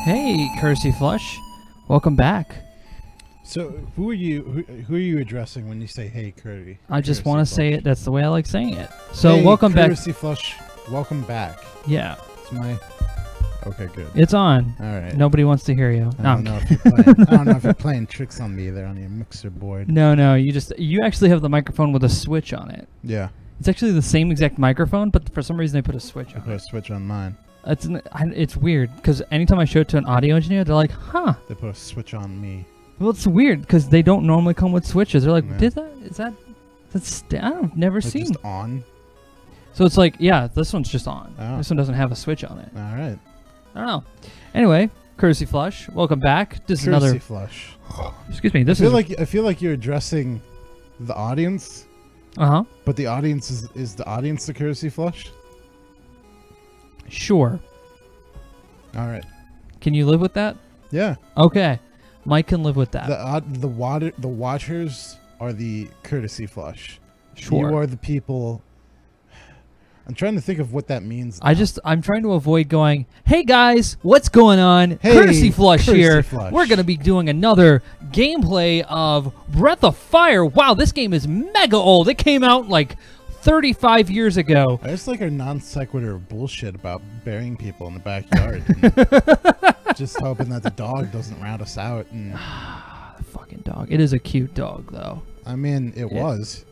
Hey, Cursey Flush. Welcome back. So, who are you addressing when you say "Hey, Curdy"? I just want to say it. That's the way I like saying it. So, hey, welcome back. Cursey Flush, welcome back. Yeah. It's my. Okay, good. It's on. All right. Nobody wants to hear you. I don't know if you're playing tricks on me there on your mixer board. No. You actually have the microphone with a switch on it. Yeah. It's actually the same exact microphone, but for some reason they put a switch on I put a switch on mine. It's weird because anytime I show it to an audio engineer, they're like, "Huh." They put a switch on me. Well, it's weird because they don't normally come with switches. They're like, Yeah. I've never seen. Just on. So it's like, yeah, this one's just on. Oh. This one doesn't have a switch on it. All right. I don't know. Anyway, Cursey Flush, welcome back. This is Cursey another. Flush. Excuse me. I feel like you're addressing the audience. But the audience is the audience the Cursey Flush? Sure. All right. Can you live with that? Yeah. Okay. Mike can live with that. The watchers are the Courtesy Flush. Sure. You are the people. I'm trying to think of what that means. I'm trying to avoid going, "Hey guys, what's going on? Hey, Courtesy Flush Courtesy here. Flush. We're going to be doing another gameplay of Breath of Fire. Wow, this game is mega old. It came out like 35 years ago." I just like our non sequitur bullshit about burying people in the backyard. And just hoping that the dog doesn't round us out. And The fucking dog. It is a cute dog, though. I mean, it was.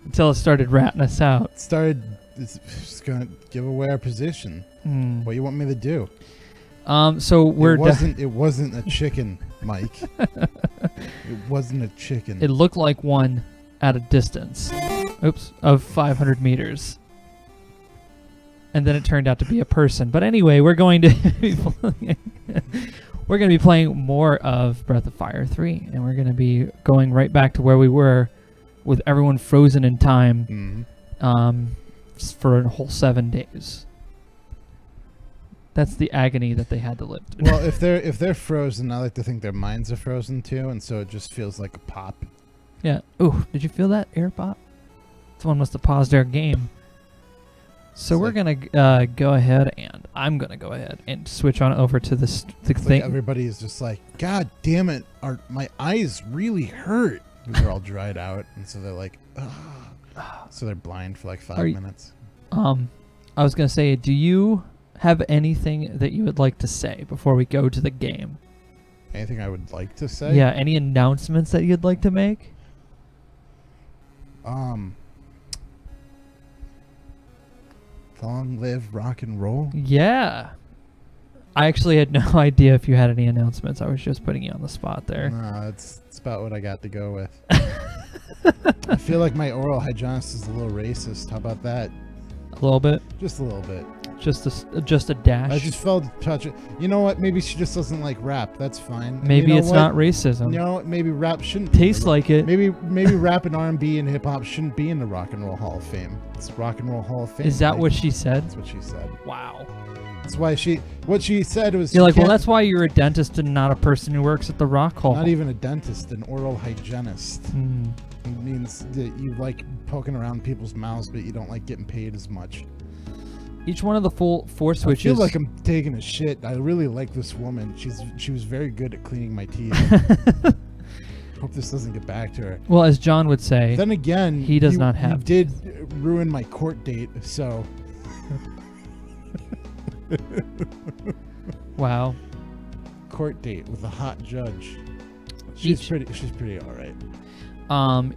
Until it started ratting us out. It's just gonna give away our position. What do you want me to do? So It wasn't a chicken, Mike. It wasn't a chicken. It looked like one at a distance. Oops, of 500 meters. And then it turned out to be a person. But anyway, we're going to be playing more of Breath of Fire 3, and we're going to be going right back to where we were with everyone frozen in time for a whole 7 days. That's the agony that they had to live through. Well, if they're frozen, I like to think their minds are frozen too, and so it just feels like a pop. Yeah. Ooh, did you feel that air pop? Someone must have paused their game. So we're gonna go ahead, and I'm gonna go ahead and switch on over to the thing. Everybody is just like, "God damn it, my eyes really hurt." They're all dried out, and so they're like, "Ah." So they're blind for like 5 minutes. I was gonna say, do you have anything that you would like to say before we go to the game? Anything I would like to say? Yeah. Any announcements that you'd like to make? Long live rock and roll. Yeah. I actually had no idea if you had any announcements. I was just putting you on the spot there. No, it's about what I got to go with. I feel like my oral hygienist is a little racist. How about that? A little bit? Just a little bit. Just a dash? I just felt touch it. You know what? Maybe she just doesn't like rap. That's fine. Maybe you know it's not racism. You know what? Maybe rap shouldn't taste like it. Maybe rap and R&B and hip hop shouldn't be in the Rock and Roll Hall of Fame. It's Rock and Roll Hall of Fame. Is that what she said? That's what she said. Wow. That's why what she said was. You're like, well, that's why you're a dentist and not a person who works at the Rock Hall. Not even a dentist, an oral hygienist. It means that you like poking around people's mouths, but you don't like getting paid as much. Each one of the full 4 switches. I feel like I'm taking a shit. I really like this woman. She was very good at cleaning my teeth. Hope this doesn't get back to her. Well, as John would say, then again, he does not have. You did ruin my court date, so. Wow. Court date with a hot judge. She's pretty all right.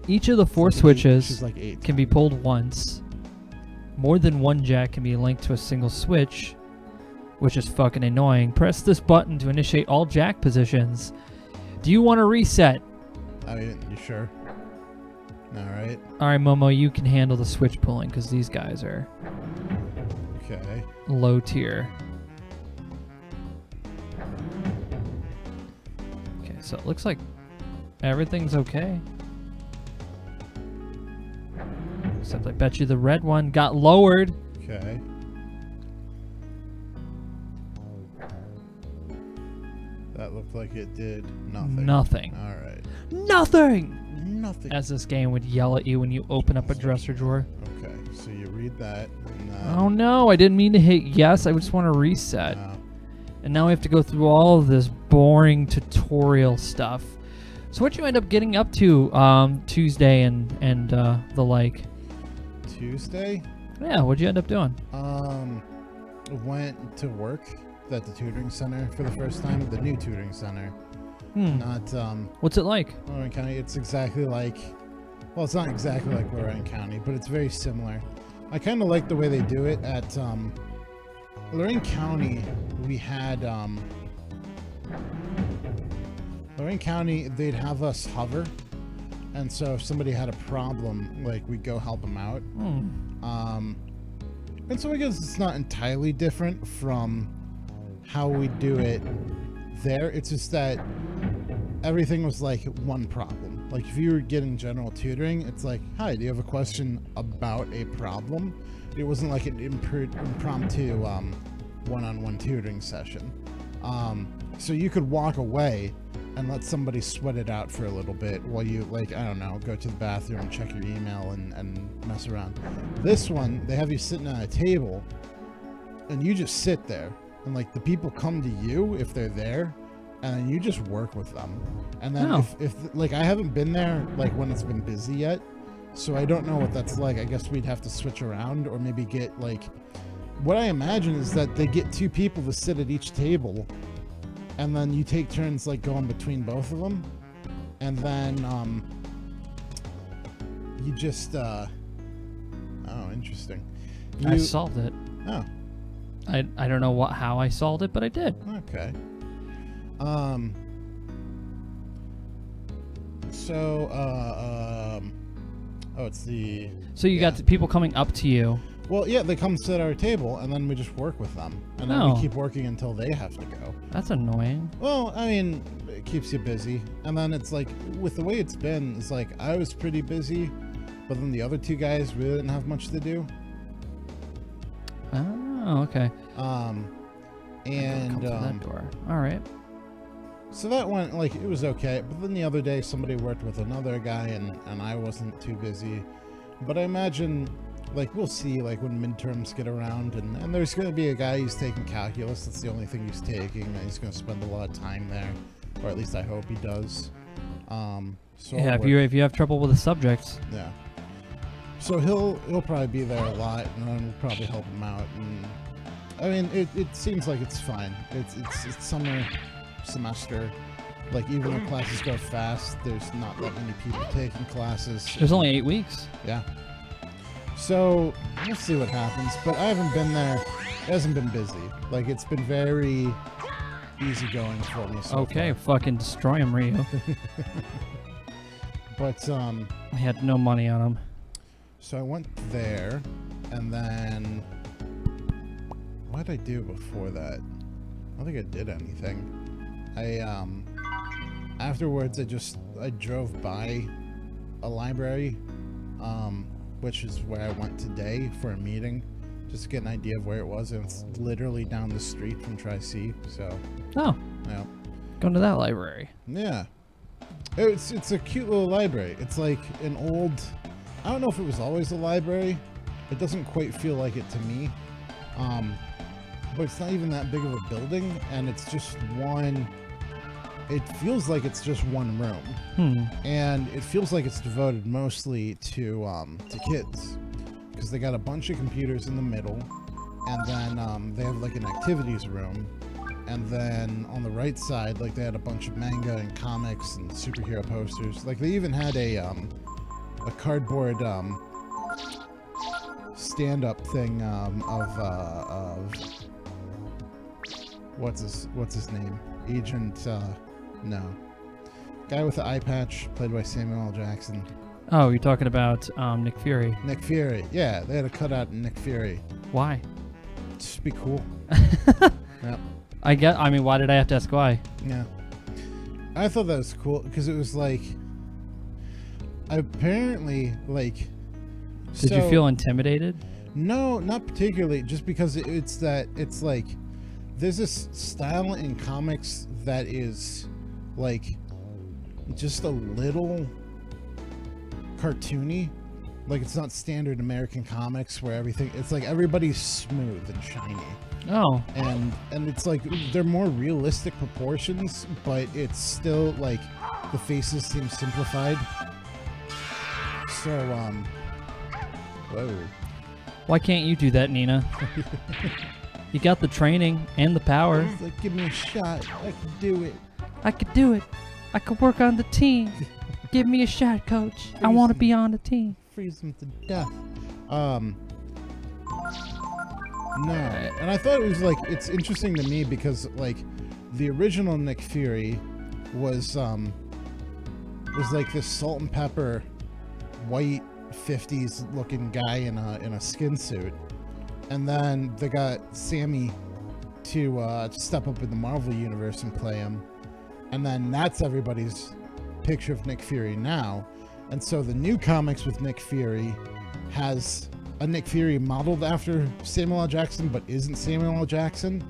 Each of the 4 switches she's like 8 can be pulled once. More than one jack can be linked to a single switch, which is fucking annoying. Press this button to initiate all jack positions. Do you want to reset? I mean, you sure? All right. All right, Momo, you can handle the switch pulling because these guys are okay. Low tier. Okay, so it looks like everything's okay. Except I bet you the red one got lowered. Okay. That looked like it did nothing. Nothing. All right. Nothing! nothing. As this game would yell at you when you open up a dresser drawer. Okay, so you read that. And, Oh no, I didn't mean to hit yes. I just want to reset. And now we have to go through all of this boring tutorial stuff. So what'd you end up getting up to Tuesday and the like? Tuesday? Yeah, what'd you end up doing? Went to work at the tutoring center for the first time. The new tutoring center. Not What's it like? Lorraine County. It's exactly like, well, it's not exactly like Lorraine County, but it's very similar. I kind of like the way they do it at Lorraine County. We had Lorraine County. They'd have us hover, and so if somebody had a problem, like, we'd go help them out. And so I guess it's not entirely different from how we do it there. It's just that everything was like one problem. Like, if you were getting general tutoring, it's like, hi, do you have a question about a problem? It wasn't like an impromptu one-on-one tutoring session. So you could walk away and let somebody sweat it out for a little bit while you, like, I don't know, go to the bathroom and check your email and mess around. This one, they have you sitting at a table and you just sit there, and like the people come to you if they're there, and then you just work with them. And then if like, I haven't been there like when it's been busy yet, so I don't know what that's like. I guess we'd have to switch around, or maybe get like, what I imagine is that they get 2 people to sit at each table, and then you take turns like going between both of them, and then you just oh, interesting. I solved it. Oh, I don't know how I solved it, but I did. okay. Oh, it's the... So you got the people coming up to you. Well, yeah, they come sit at our table, and then we just work with them. And then we keep working until they have to go. That's annoying. Well, I mean, it keeps you busy. And then it's like, with the way it's been, it's like, I was pretty busy, but then the other 2 guys really didn't have much to do. Oh, okay. And come through that door. All right. So that went, like, it was okay. But then the other day, somebody worked with another guy, and I wasn't too busy. But I imagine, like, we'll see, like, when midterms get around, and there's going to be a guy who's taking calculus. That's the only thing he's taking, and he's going to spend a lot of time there, or at least I hope he does. So yeah, if you have trouble with the subjects. Yeah. So he'll probably be there a lot, and then we'll probably help him out. And I mean, it seems like it's fine. It's summer semester. Like, even though classes go fast, there's not that many people taking classes. There's only 8 weeks. Yeah. So we'll see what happens. But I haven't been there. It hasn't been busy. Like, it's been very easygoing for me so okay, far. fucking destroy him, Ryu. But I had no money on him. so I went there, and then what did I do before that? I don't think I did anything. Afterwards I drove by a library, which is where I went today for a meeting, just to get an idea of where it was, and it's literally down the street from Tri-C, so. Oh. Yeah. Going to that library. Yeah. It's a cute little library. It's like an old, I don't know if it was always a library. It doesn't quite feel like it to me. But it's not even that big of a building, and it's just one, it feels like it's just one room. And it feels like it's devoted mostly to kids, because they got a bunch of computers in the middle, and then they have like an activities room, and then on the right side, like, they had a bunch of manga and comics and superhero posters. Like, they even had a cardboard stand-up thing of what's his name? Agent no. Guy with the eye patch, played by Samuel L. Jackson. Oh, you're talking about Nick Fury. Nick Fury. Yeah, they had a cutout of Nick Fury. Why? Just be cool. Yep. I mean, why did I have to ask why? Yeah. I thought that was cool because it was like, apparently, like, Did you feel intimidated? No, not particularly, just because it's like, there's this style in comics that is like just a little cartoony. Like, it's not standard American comics where everything, it's like everybody's smooth and shiny. Oh. And it's like they're more realistic proportions, but it's still like the faces seem simplified. So whoa. Why can't you do that, Nina? You got the training and the power. It's like, give me a shot. I can do it. I could do it. I could work on the team. Give me a shot, coach. I want to be on the team. Freeze them to death. No, and I thought it was like, it's interesting to me because like the original Nick Fury was like this salt and pepper white 50s looking guy in a skin suit, and then they got Sammy to step up in the Marvel universe and play him, and then that's everybody's picture of Nick Fury now. And so the new comics with Nick Fury has a Nick Fury modeled after Samuel L. Jackson, but isn't Samuel L. Jackson.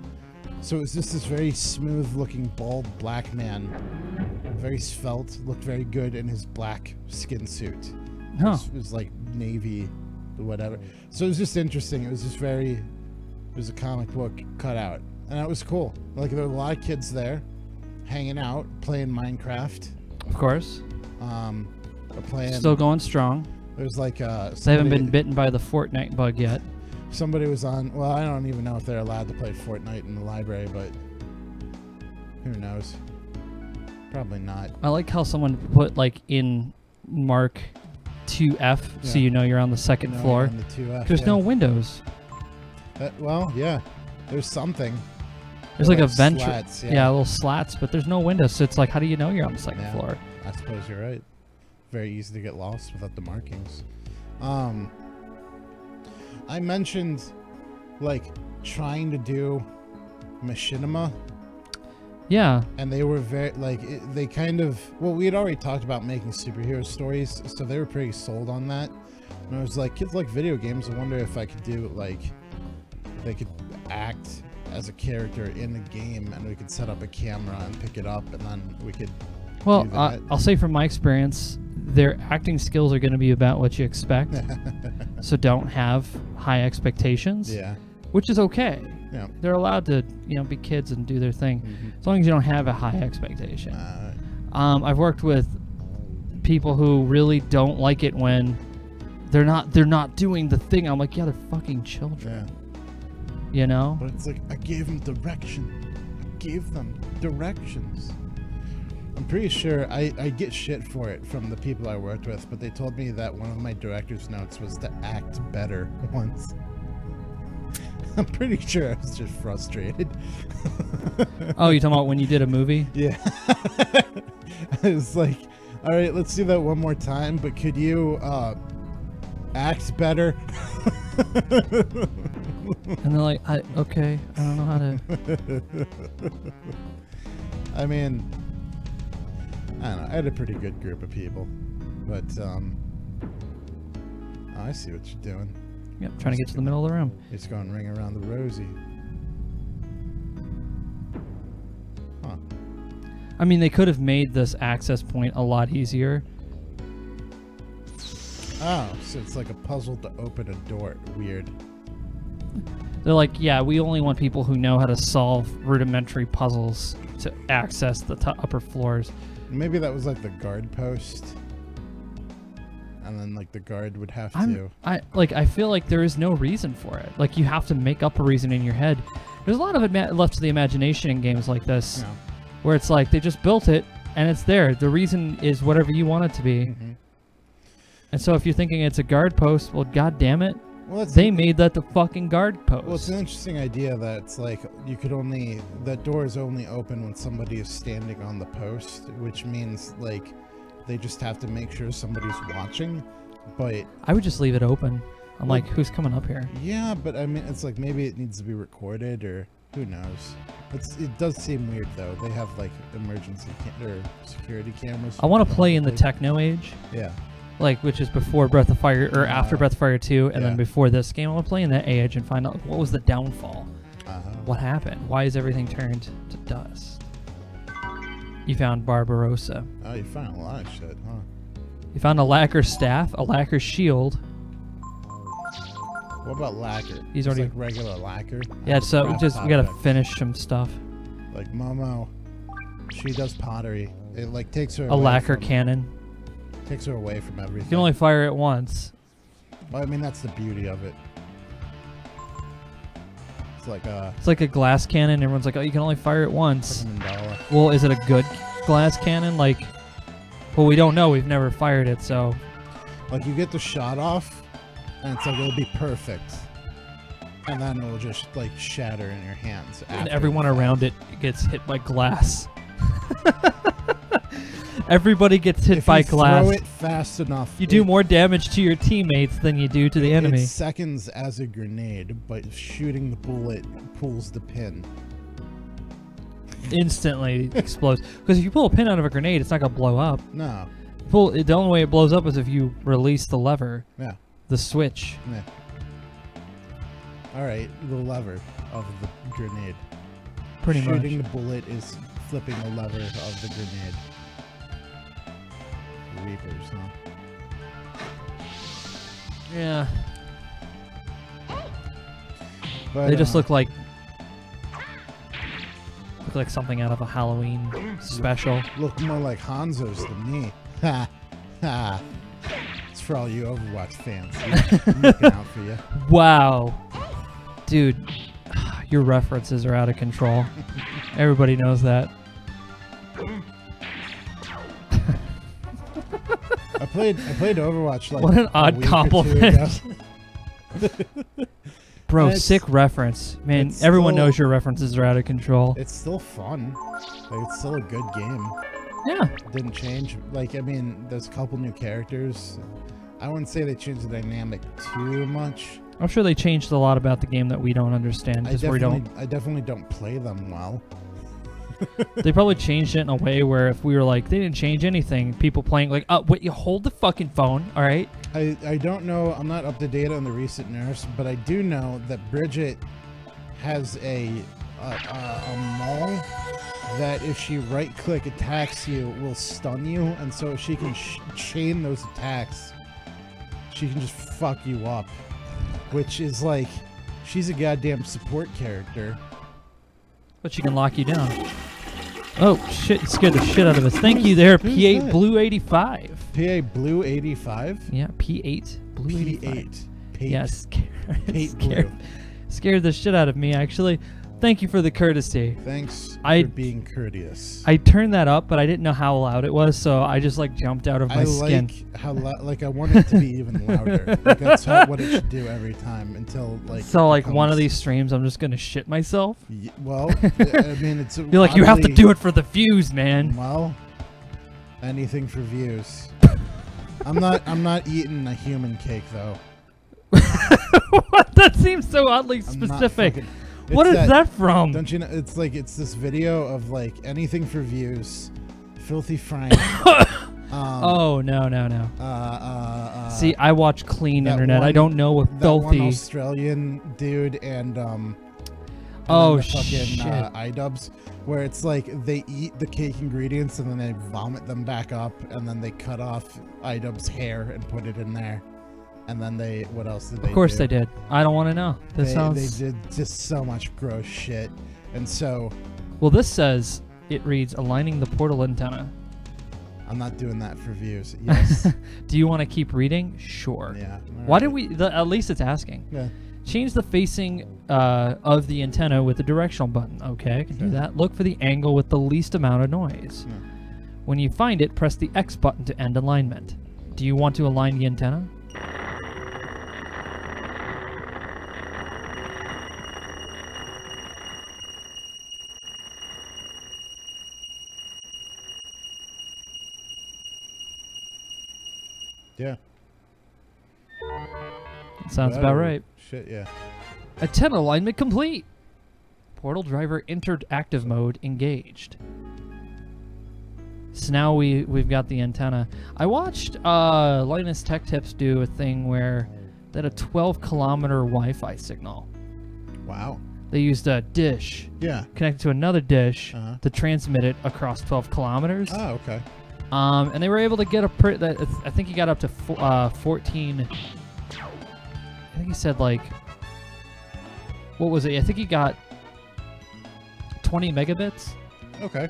So it's just this very smooth looking bald black man, very svelte, looked very good in his black skin suit. Huh. It was like navy, whatever. So it was just interesting. It was just very, it was a comic book cut out, and that was cool. Like, there were a lot of kids there hanging out, playing Minecraft. Of course. Playing. Still going strong. There's like They haven't been bitten by the Fortnite bug yet. Somebody was on. Well, I don't even know if they're allowed to play Fortnite in the library, but who knows? Probably not. I like how someone put like in Mark 2F, so you know you're on the second floor. On the 2F, There's no windows. Well, yeah. There's something. There's like a vent. Slats, yeah, little slats, but there's no windows, so it's like, how do you know you're on the second floor? I suppose you're right. Very easy to get lost without the markings. I mentioned like trying to do machinima. Yeah. And they were very like they kind of, well, we had already talked about making superhero stories, so they were pretty sold on that. And I was like, kids like video games. I wonder if I could do like, they could act as a character in the game, and we could set up a camera and pick it up, and then we could. Well, I'll say from my experience, their acting skills are going to be about what you expect. So don't have high expectations. Yeah. Which is okay. Yeah. They're allowed to, be kids and do their thing, as long as you don't have a high expectation. I've worked with people who really don't like it when they're not doing the thing. I'm like, yeah, they're fucking children. Yeah. But it's like, I gave them direction. I gave them directions. I'm pretty sure I get shit for it from the people I worked with, but they told me that one of my director's notes was to act better once. I'm pretty sure I was just frustrated. Oh, you talking about when you did a movie? Yeah. I was like, all right, let's do that one more time, but could you act better? And they're like, okay, I don't know how to. I mean, I don't know. I had a pretty good group of people, but oh, I see what you're doing. Yep, trying to get to the middle of the room. It's going ring around the rosy. Huh. I mean, they could have made this access point a lot easier. Oh, so it's like a puzzle to open a door. Weird. They're like, yeah, we only want people who know how to solve rudimentary puzzles to access the upper floors. Maybe that was like the guard post. And then like the guard would have to. I feel like there is no reason for it. Like, you have to make up a reason in your head. There's a lot of it left to the imagination in games like this, where it's like they just built it and it's there. The reason is whatever you want it to be. And so if you're thinking it's a guard post, well, god damn it, well, they made that the fucking guard post. Well, it's an interesting idea that it's like you could only, that door is only open when somebody is standing on the post, which means like they just have to make sure somebody's watching. But I would just leave it open. I'm like, who's coming up here? Yeah, but I mean, it's like maybe it needs to be recorded, or who knows. It does seem weird though. They have like emergency or security cameras. I want to play in the techno age. Yeah. Like, which is before Breath of Fire, or after Breath of Fire 2, and then before this game. I want to play in that age and find out what was the downfall. What happened? Why is everything turned to dust? You found Barbarossa. Oh, you found a lot of shit, huh? You found a lacquer staff, a lacquer shield. What about lacquer? He's Just already like regular lacquer. Yeah, so we gotta pottery. finish some stuff. Like Momo, she does pottery. It like takes her A away lacquer from, cannon. takes her away from everything. You can only fire it once. Well, I mean, that's the beauty of it. It's like It's like a glass cannon. Everyone's like, oh, you can only fire it once. a mandala. Well, is it a good glass cannon? Like, well, we don't know. We've never fired it, so. Like you get the shot off, and it's like it'll be perfect, and then it'll just like shatter in your hands. And after everyone the fact. around it gets hit by glass. Everybody gets hit If by you glass. throw it fast enough, You do more damage to your teammates than you do to the enemy. It seconds as a grenade, but shooting the bullet pulls the pin. Instantly explodes. Because if you pull a pin out of a grenade, it's not gonna blow up. No. The only way it blows up is if you release the lever, Yeah. the switch. Yeah. All right, the lever of the grenade. Pretty much. Shooting the bullet is flipping the lever of the grenade. Reapers, huh? Yeah. But, They just look like something out of a Halloween special. look more like Hanzo's than me. Ha ha. It's for all you Overwatch fans. I'm looking out for you. Wow. Dude, your references are out of control. Everybody knows that. I played Overwatch like What an a odd week or two compliment. ago. Bro, It's- sick reference. Man, it's everyone still- knows your references are out of control. It's still fun. Like, it's still a good game. Yeah. Didn't change. Like, I mean, there's a couple new characters. I wouldn't say they changed the dynamic too much. I'm sure they changed a lot about the game that we don't understand. I 'Cause we don't. definitely don't play them well. They probably changed it in a way where if we were like, they didn't change anything, people playing like, wait, you hold the fucking phone, all right? I don't know. I'm not up to date on the recent nerfs, but I do know that Bridget has a maul that if she right-click attacks you will stun you, and so if she can chain those attacks, she can just fuck you up, which is like, she's a goddamn support character. But she can lock you down. Oh, shit, you scared the shit out of us. Thank you there, Who's P8 that? Blue 85. PA Blue 85? Yeah, P8 Blue 85. P8. Pate. Yeah, Pate scared, Blue. scared the shit out of me, actually. Thank you for the courtesy. Thanks I- for being courteous. I turned that up, but I didn't know how loud it was, so I just like jumped out of my I skin. like how like I want it to be even louder. Like that's what it should do every time until like. So like it one of becomes- these streams, I'm just gonna shit myself. Well, I mean, it's. You're like, you have to oddly- do it for the views, man. Well, anything for views. I'm not eating a human cake though. What? That seems so oddly I'm not specific. fucking- What it's is that from? Don't you know? It's like it's this video of like anything for views, filthy Frank. Oh no. See, I watch clean that internet. I one- don't know what that filthy. one Australian dude and Oh, then the fucking shit. iDubbbz, where it's like they eat the cake ingredients and then they vomit them back up, and then they cut off iDubbbz's hair and put it in there, and then they what else did they? Of course do? they did. I don't want to know. This sounds. They did just so much gross shit, and so Well, this says it reads aligning the portal antenna. I'm not doing that for views. Yes. Do you want to keep reading? Sure. Yeah. Why did we? At least it's asking. Yeah. Change the facing of the antenna with the directional button. Okay, I can do Okay. that. Look for the angle with the least amount of noise. Yeah. When you find it, press the X button to end alignment. Do you want to align the antenna? Yeah. Sounds about Whoa. right. Shit. Yeah. Antenna alignment complete. Portal driver entered active mode engaged. So now we've got the antenna. I watched Linus Tech Tips do a thing where they had a 12-kilometer Wi-Fi signal. Wow. They used a dish Yeah. connected to another dish Uh-huh. to transmit it across 12 kilometers. Oh, okay. And they were able to get I think he got up to 14. I think he said like, what was it? I think he got 20 megabits. Okay.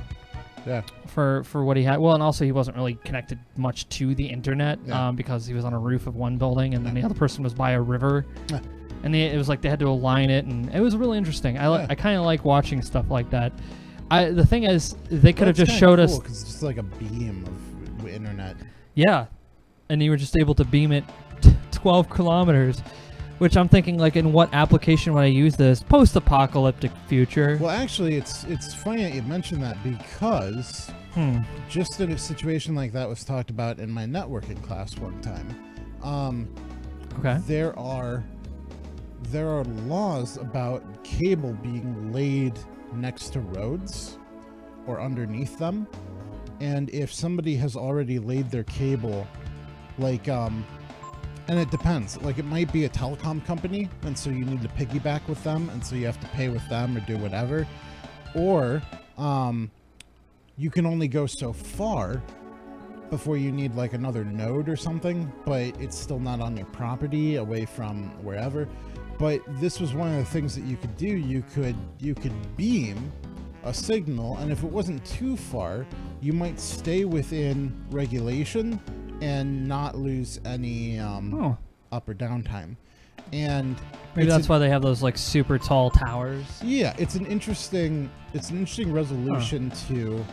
Yeah. For what he had. Well, and also he wasn't really connected much to the internet Yeah. because he was on a roof of one building, and then the other person was by a river. Yeah. And it was like they had to align it, and it was really interesting. I kind of like watching stuff like that. The thing is, they could have just showed us. Because it's just like a beam of internet. Yeah, and you were just able to beam it 12 kilometers, which I'm thinking, like, in what application would I use this? Post-apocalyptic future. Well, actually, it's funny that you mentioned that because just in a situation like that was talked about in my networking class one time. Okay. There are laws about cable being laid next to roads or underneath them, and if somebody has already laid their cable, like and it depends, like it might be a telecom company, and so you need to piggyback with them, and so you have to pay with them or do whatever, or you can only go so far before you need like another node or something, but it's still not on your property, away from wherever. But this was one of the things that you could do. You could beam a signal, and if it wasn't too far, you might stay within regulation and not lose any up or down time. And maybe that's why they have those like super tall towers. Yeah, it's an interesting resolution to,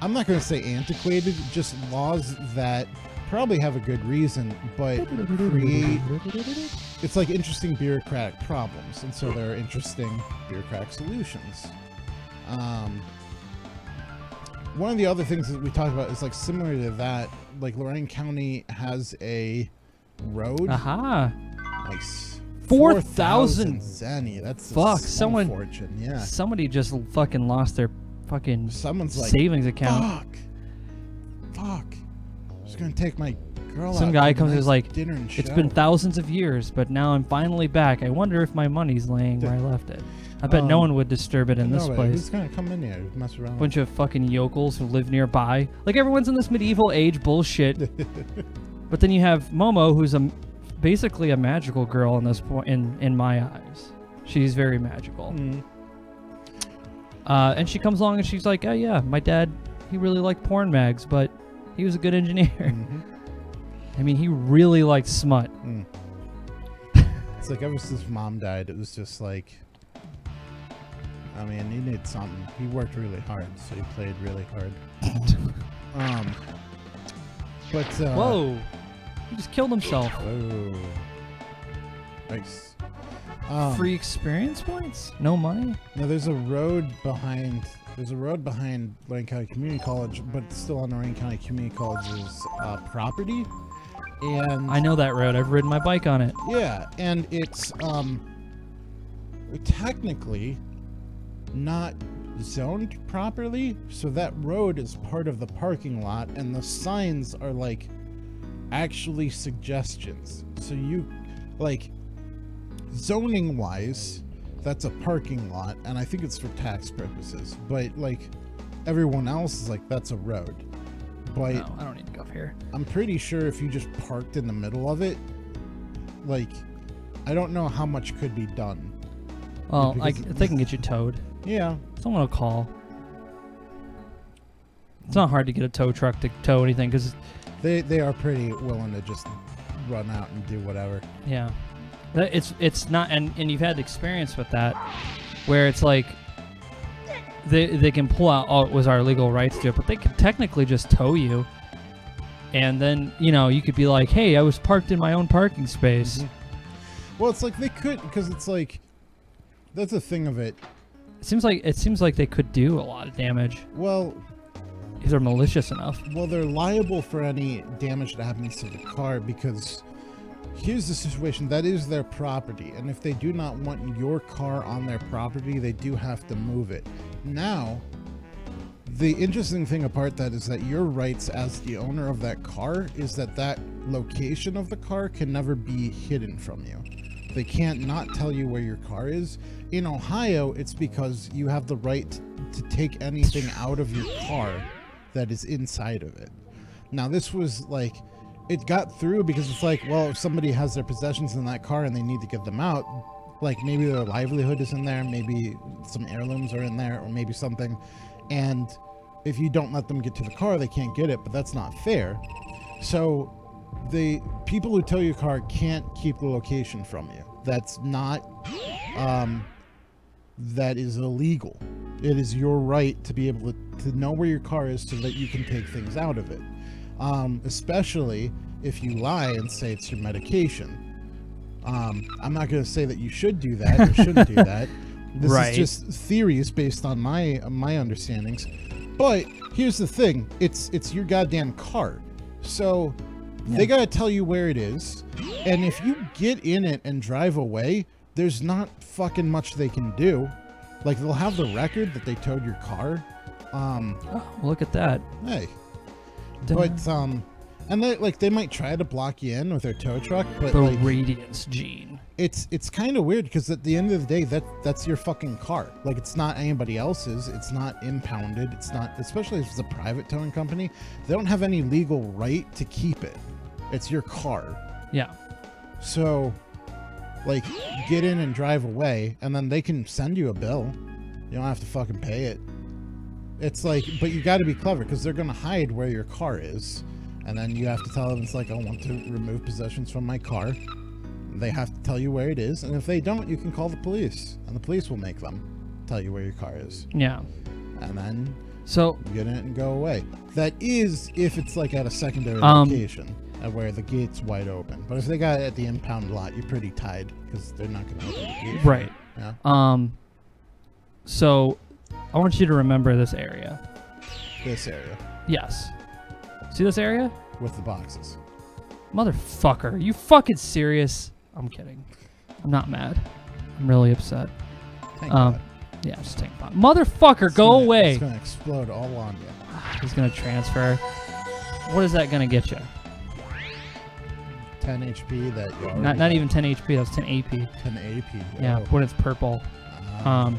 I'm not going to say antiquated, just laws that probably have a good reason, but create, it's like interesting bureaucratic problems, and so there are interesting bureaucratic solutions. One of the other things that we talked about is like similar to that, like Lorraine County has a road. Aha. Nice. 4,000 zenny. That's fuck. Someone fortune. Yeah. Somebody just fucking lost their fucking Someone's like, savings account. Fuck. Just gonna take my girl out. Some guy comes and nice is like, dinner and it's show. been thousands of years, but now I'm finally back. I wonder if my money's laying where I left it. I bet no one would disturb it in this place. Who's gonna come in here, mess around? Bunch of fucking yokels who live nearby. Like everyone's in this medieval age bullshit. But then you have Momo, who's basically a magical girl in this point. In my eyes, she's very magical. And she comes along and she's like, "Oh yeah, my dad, he really liked porn mags, but he was a good engineer." I mean, he really liked smut. It's like ever since Mom died, it was just like, I mean, he needed something. He worked really hard, so he played really hard. But whoa, he just killed himself. Oh, nice. Free experience points? No money? No, there's a road behind. There's a road behind Lorraine County Community College, but it's still on Lorraine County Community College's property. And I know that road. I've ridden my bike on it. Yeah, and it's technically not zoned properly, so that road is part of the parking lot, and the signs are like actually suggestions. So you, like, zoning wise, that's a parking lot, and I think it's for tax purposes, but like everyone else is like, that's a road. But no, I don't need to go up here. I'm pretty sure if you just parked in the middle of it, like, I don't know how much could be done. Well, they can get you towed. Yeah. Someone will call. It's not hard to get a tow truck to tow anything because they are pretty willing to just run out and do whatever. Yeah, it's not, and you've had experience with that, where it's like they can pull out, oh, it was our legal rights to it, but they could technically just tow you, and then you could be like, hey, I was parked in my own parking space. Well, it's like they could, because it's like, that's the thing of it. It seems like they could do a lot of damage. Well, if they're malicious enough. Well, they're liable for any damage that happens to the car, because here's the situation. That is their property, and if they do not want your car on their property, they do have to move it. Now, the interesting thing about that is that your rights as the owner of that car is that that location of the car can never be hidden from you. They can't not tell you where your car is. In Ohio, it's because you have the right to take anything out of your car that is inside of it. Now this was like, it got through because it's like, well, if somebody has their possessions in that car and they need to get them out, like maybe their livelihood is in there, maybe some heirlooms are in there, or maybe something, and if you don't let them get to the car, they can't get it, but that's not fair. So the people who tow your car can't keep the location from you. That's not, that is illegal. It is your right to be able to know where your car is so that you can take things out of it. Especially if you lie and say it's your medication. I'm not going to say that you should do that or shouldn't do that. This is just theories based on my understandings. But here's the thing. It's your goddamn car. So they got to tell you where it is. And if you get in it and drive away, there's not fucking much they can do. Like, they'll have the record that they towed your car. Oh, look at that. Hey. But, and they might try to block you in with their tow truck, but the like, radiance gene. It's kind of weird because at the end of the day, that's your fucking car. Like, it's not anybody else's. It's not impounded. It's not, especially if it's a private towing company, they don't have any legal right to keep it. It's your car. Yeah. So, like, get in and drive away, and then they can send you a bill. You don't have to fucking pay it. It's like, but you got to be clever because they're going to hide where your car is. And then you have to tell them, it's like, I want to remove possessions from my car. They have to tell you where it is. And if they don't, you can call the police. And the police will make them tell you where your car is. Yeah. And then so you get in it and go away. That is if it's like at a secondary location where the gate's wide open. But if they got it at the impound lot, you're pretty tied because they're not going to open the gate. Right. Yeah. So I want you to remember this area. This area. Yes. See this area? With the boxes. Motherfucker. Are you fucking serious? I'm kidding. I'm not mad. I'm really upset. Thank God. Yeah, just take that. Motherfucker, go away. It's going to explode all on you. He's going to transfer. What is that going to get you? 10 HP that you already Not even 10 HP. That's 10 AP. 10 AP. Yeah, when it's purple. So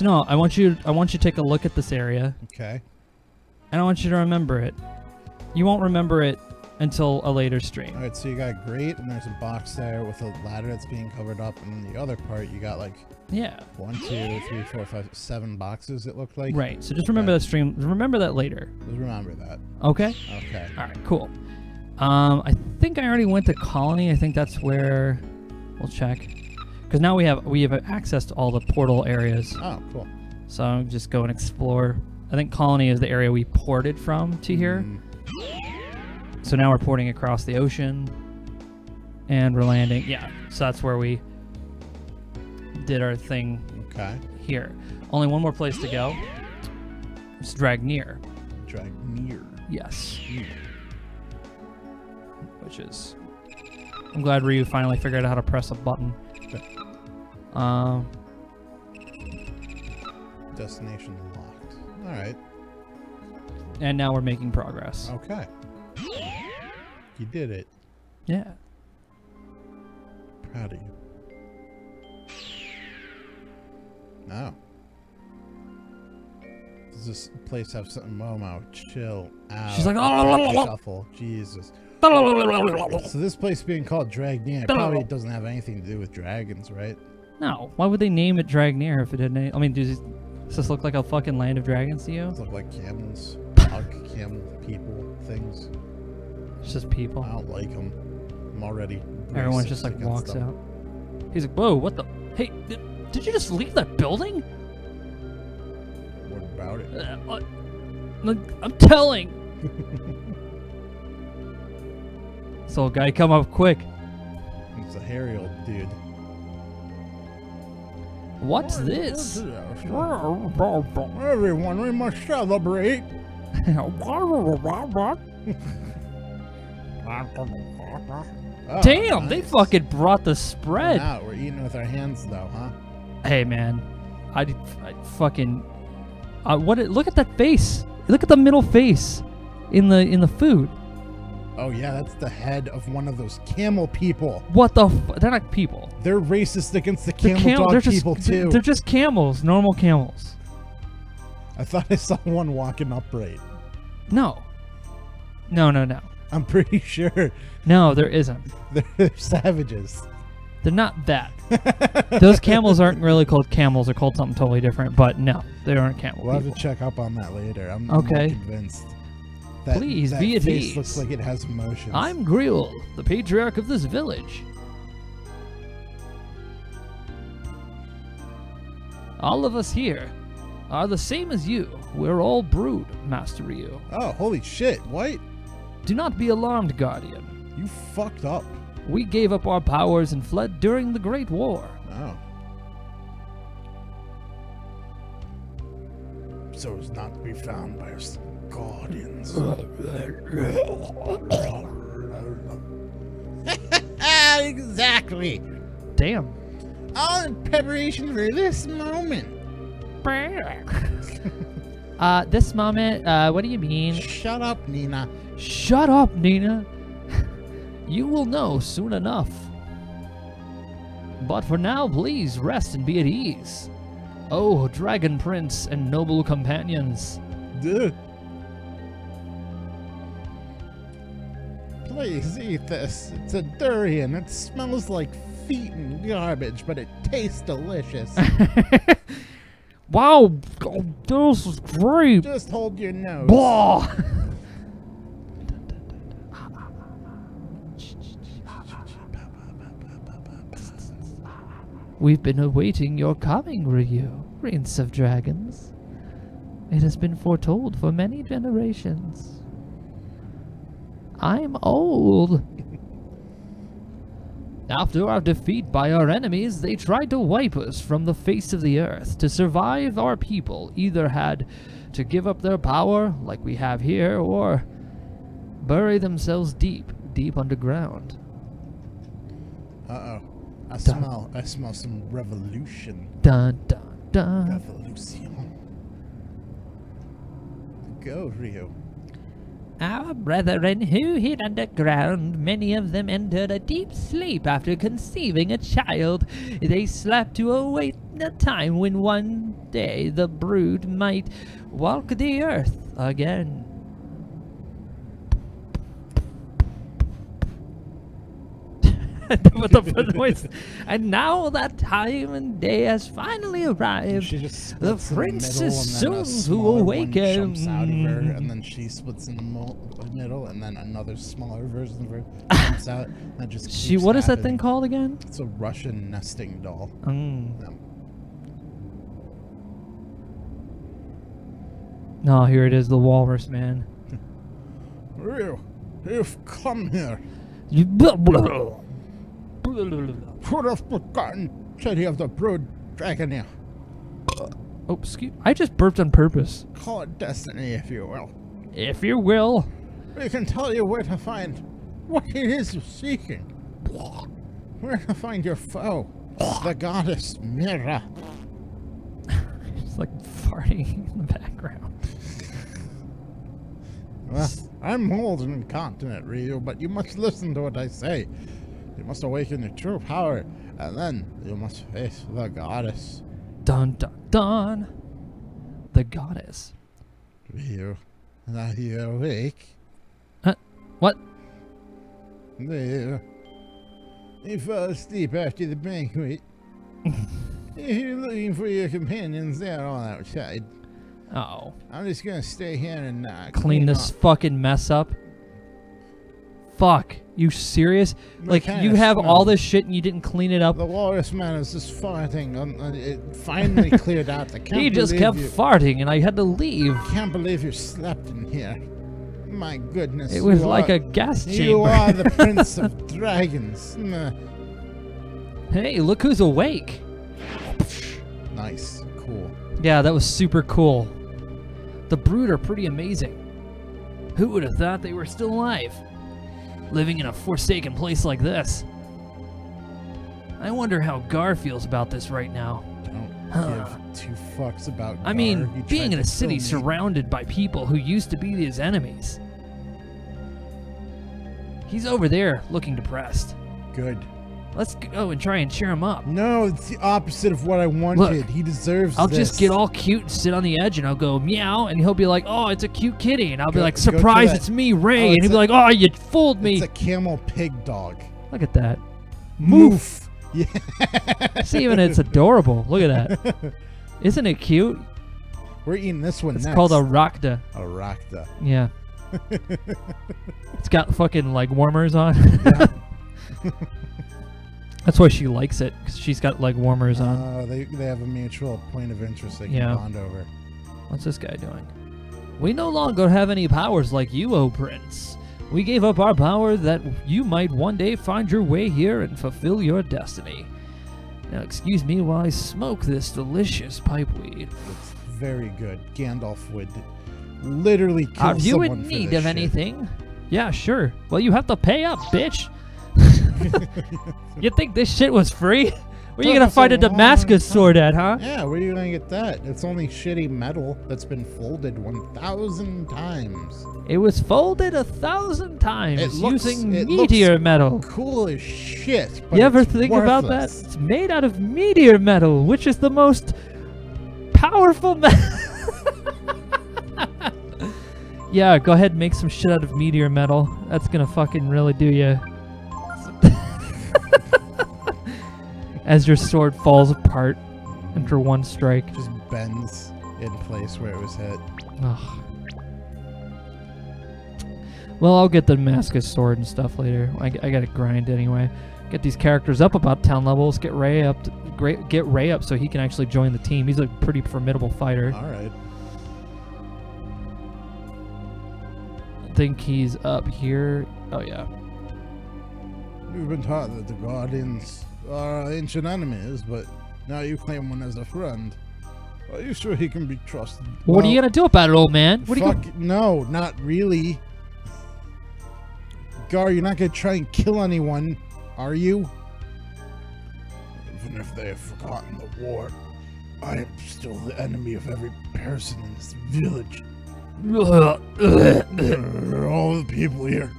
no, I want you to take a look at this area. Okay. And I want you to remember it. You won't remember it until a later stream. All right, so you got a grate, and there's a box there with a ladder that's being covered up, and then the other part, you got like 1, 2, 3, 4, 5, 7 boxes. It looked like. Right. So just remember that stream. Remember that later. Just remember that. Okay. Okay. All right. Cool. I think I already went to Colony. I think that's where we'll check, because now we have access to all the portal areas. Oh, cool. So I'll just go and explore. I think Colony is the area we ported from to here. So now we're porting across the ocean, and we're landing. Yeah, so that's where we did our thing. Okay. Here. Only one more place to go. It's Dragneer. Dragneer. Yes. Which is... I'm glad Ryu finally figured out how to press a button. Destination unlocked. All right. And now we're making progress. Okay. You did it. Yeah. Proud of you. No. Does this place have something? Momo, chill out. She's like, oh, shuffle. Jesus. So this place being called Dragneer probably doesn't have anything to do with dragons, right? No. Why would they name it Dragneer if it didn't? I mean, does this look like a fucking land of dragons to you? Does it look like camels? Pug, camel, people, things. It's just people. I don't like them. I'm already. Everyone just like walks out. He's like, whoa, what the? Hey, did you just leave that building? What about it? I'm telling. So, guy, come up quick. It's a hairy old dude. What's this? Everyone, we must celebrate. Damn, nice. they fucking brought the spread. We're eating with our hands, though, huh? Hey, man, I fucking look at that face. Look at the middle face in the food. Oh yeah, that's the head of one of those camel people. What the? They're not people. They're racist against the camel dog people too. They're just camels, normal camels. I thought I saw one walking upright. No. No, no, no. I'm pretty sure No, there isn't. they're savages. They're not that. Those camels aren't really called camels. They're called something totally different. But no, they aren't camel We'll have people. to check up on that later. I'm Okay. not convinced. That, Please that be at face ease. looks like it has emotions. I'm Griel, the patriarch of this village. All of us here are the same as you. We're all brood, Master Ryu. Oh, holy shit. What? Do not be alarmed, Guardian. You fucked up. We gave up our powers and fled during the Great War. Oh. So as not to be found by us guardians. Exactly. Damn. All in preparation for this moment. This moment, what do you mean? Shut up, Nina. Shut up, Nina. You will know soon enough. But for now, please rest and be at ease. Oh, Dragon Prince and noble companions. Duh. Please eat this. It's a durian. It smells like feet and garbage, but it tastes delicious. Wow, oh, this is great. Just hold your nose. Blah. We've been awaiting your coming, Ryu, Prince of Dragons. It has been foretold for many generations. I'm old. After our defeat by our enemies, they tried to wipe us from the face of the earth. To survive, our people either had to give up their power, like we have here, or bury themselves deep, deep underground. Uh-oh. I smell some revolution. Dun, dun, dun. Revolution. Go, Ryu. Our brethren who hid underground, many of them entered a deep sleep after conceiving a child. They slept to await the time when one day the brood might walk the earth again. With the noise. And now that time and day has finally arrived. She just The splits in prince middle, is and then soon a to smaller one awaken. jumps out of her, and then she splits in the middle, and then another smaller version of her jumps out. That just keeps What is that happening. thing called again? It's a Russian nesting doll. Yeah. No, here it is, the walrus man. Ryu, you've come here. You Who'd have forgotten city of the brood dragon here? Oh, excuse. I just burped on purpose. Call it destiny, if you will. If you will. We can tell you where to find what it is you're seeking. Where to find your foe, the goddess Mira. It's like farting in the background. Well, I'm old and incontinent, Ryu, but you must listen to what I say. You must awaken your true power, and then you must face the goddess. Dun dun dun. The goddess. Ryu, are you awake? What? Ryu, you fell asleep after the banquet. If you're looking for your companions, they're all outside. Oh. I'm just gonna stay here and Clean this fucking mess up. Fuck. You serious? Like, you have all this shit and you didn't clean it up? The walrus man is just farting. It finally cleared out. I can't He just kept farting and I had to leave. Can't believe you slept in here. My goodness. It was like a gas chamber. You are the prince of dragons. Hey, look who's awake. Nice. Cool. Yeah, that was super cool. The brood are pretty amazing. Who would have thought they were still alive? Living in a forsaken place like this. I wonder how Gar feels about this right now. Don't give two fucks about I Gar. mean, He being tried in a to city kill me. surrounded by people who used to be his enemies. He's over there looking depressed. Good. Let's go and try and cheer him up. No, it's the opposite of what I wanted. Look, he deserves I'll this. just get all cute and sit on the edge, and I'll go meow, and he'll be like, "Oh, it's a cute kitty," and I'll be like, "Surprise, it's me, Ray," and he'll be like, "Oh, you fooled me." It's a camel pig dog. Look at that. Moof. Yeah. See, even it's adorable. Look at that. Isn't it cute? We're eating this one next. It's called a Rakda. A Rakda. Yeah. It's got fucking leg warmers on. Yeah. That's why she likes it, because she's got leg warmers on. They have a mutual point of interest they can bond over. What's this guy doing? We no longer have any powers like you, O Prince. We gave up our power that you might one day find your way here and fulfill your destiny. Now excuse me while I smoke this delicious pipeweed. It's very good. Gandalf would literally kill someone. Are you in need of anything? Yeah, sure. Well, you have to pay up, bitch. You think this shit was free? Where are you gonna find a Damascus sword at, huh? Yeah, where are you gonna get that? It's only shitty metal that's been folded 1,000 times. It was folded 1,000 times using it meteor metal. Cool as shit. But You ever think about that? It's made out of meteor metal, which is the most powerful metal. Yeah, go ahead and make some shit out of meteor metal. That's gonna fucking really do you. As your sword falls apart after one strike. Just bends in place where it was hit. Ugh. Well, I'll get the Damascus sword and stuff later. I gotta grind anyway. Get these characters up about 10 levels. Get Ray up. Get Ray up so he can actually join the team. He's a pretty formidable fighter. All right. I think he's up here. Oh yeah. You've been taught that the Guardians are ancient enemies, but now you claim one as a friend. Are you sure he can be trusted? What are you gonna do about it, old man? What are you no, not really. Gar, you're not gonna try and kill anyone, are you? Even if they have forgotten the war, I am still the enemy of every person in this village. All the people here.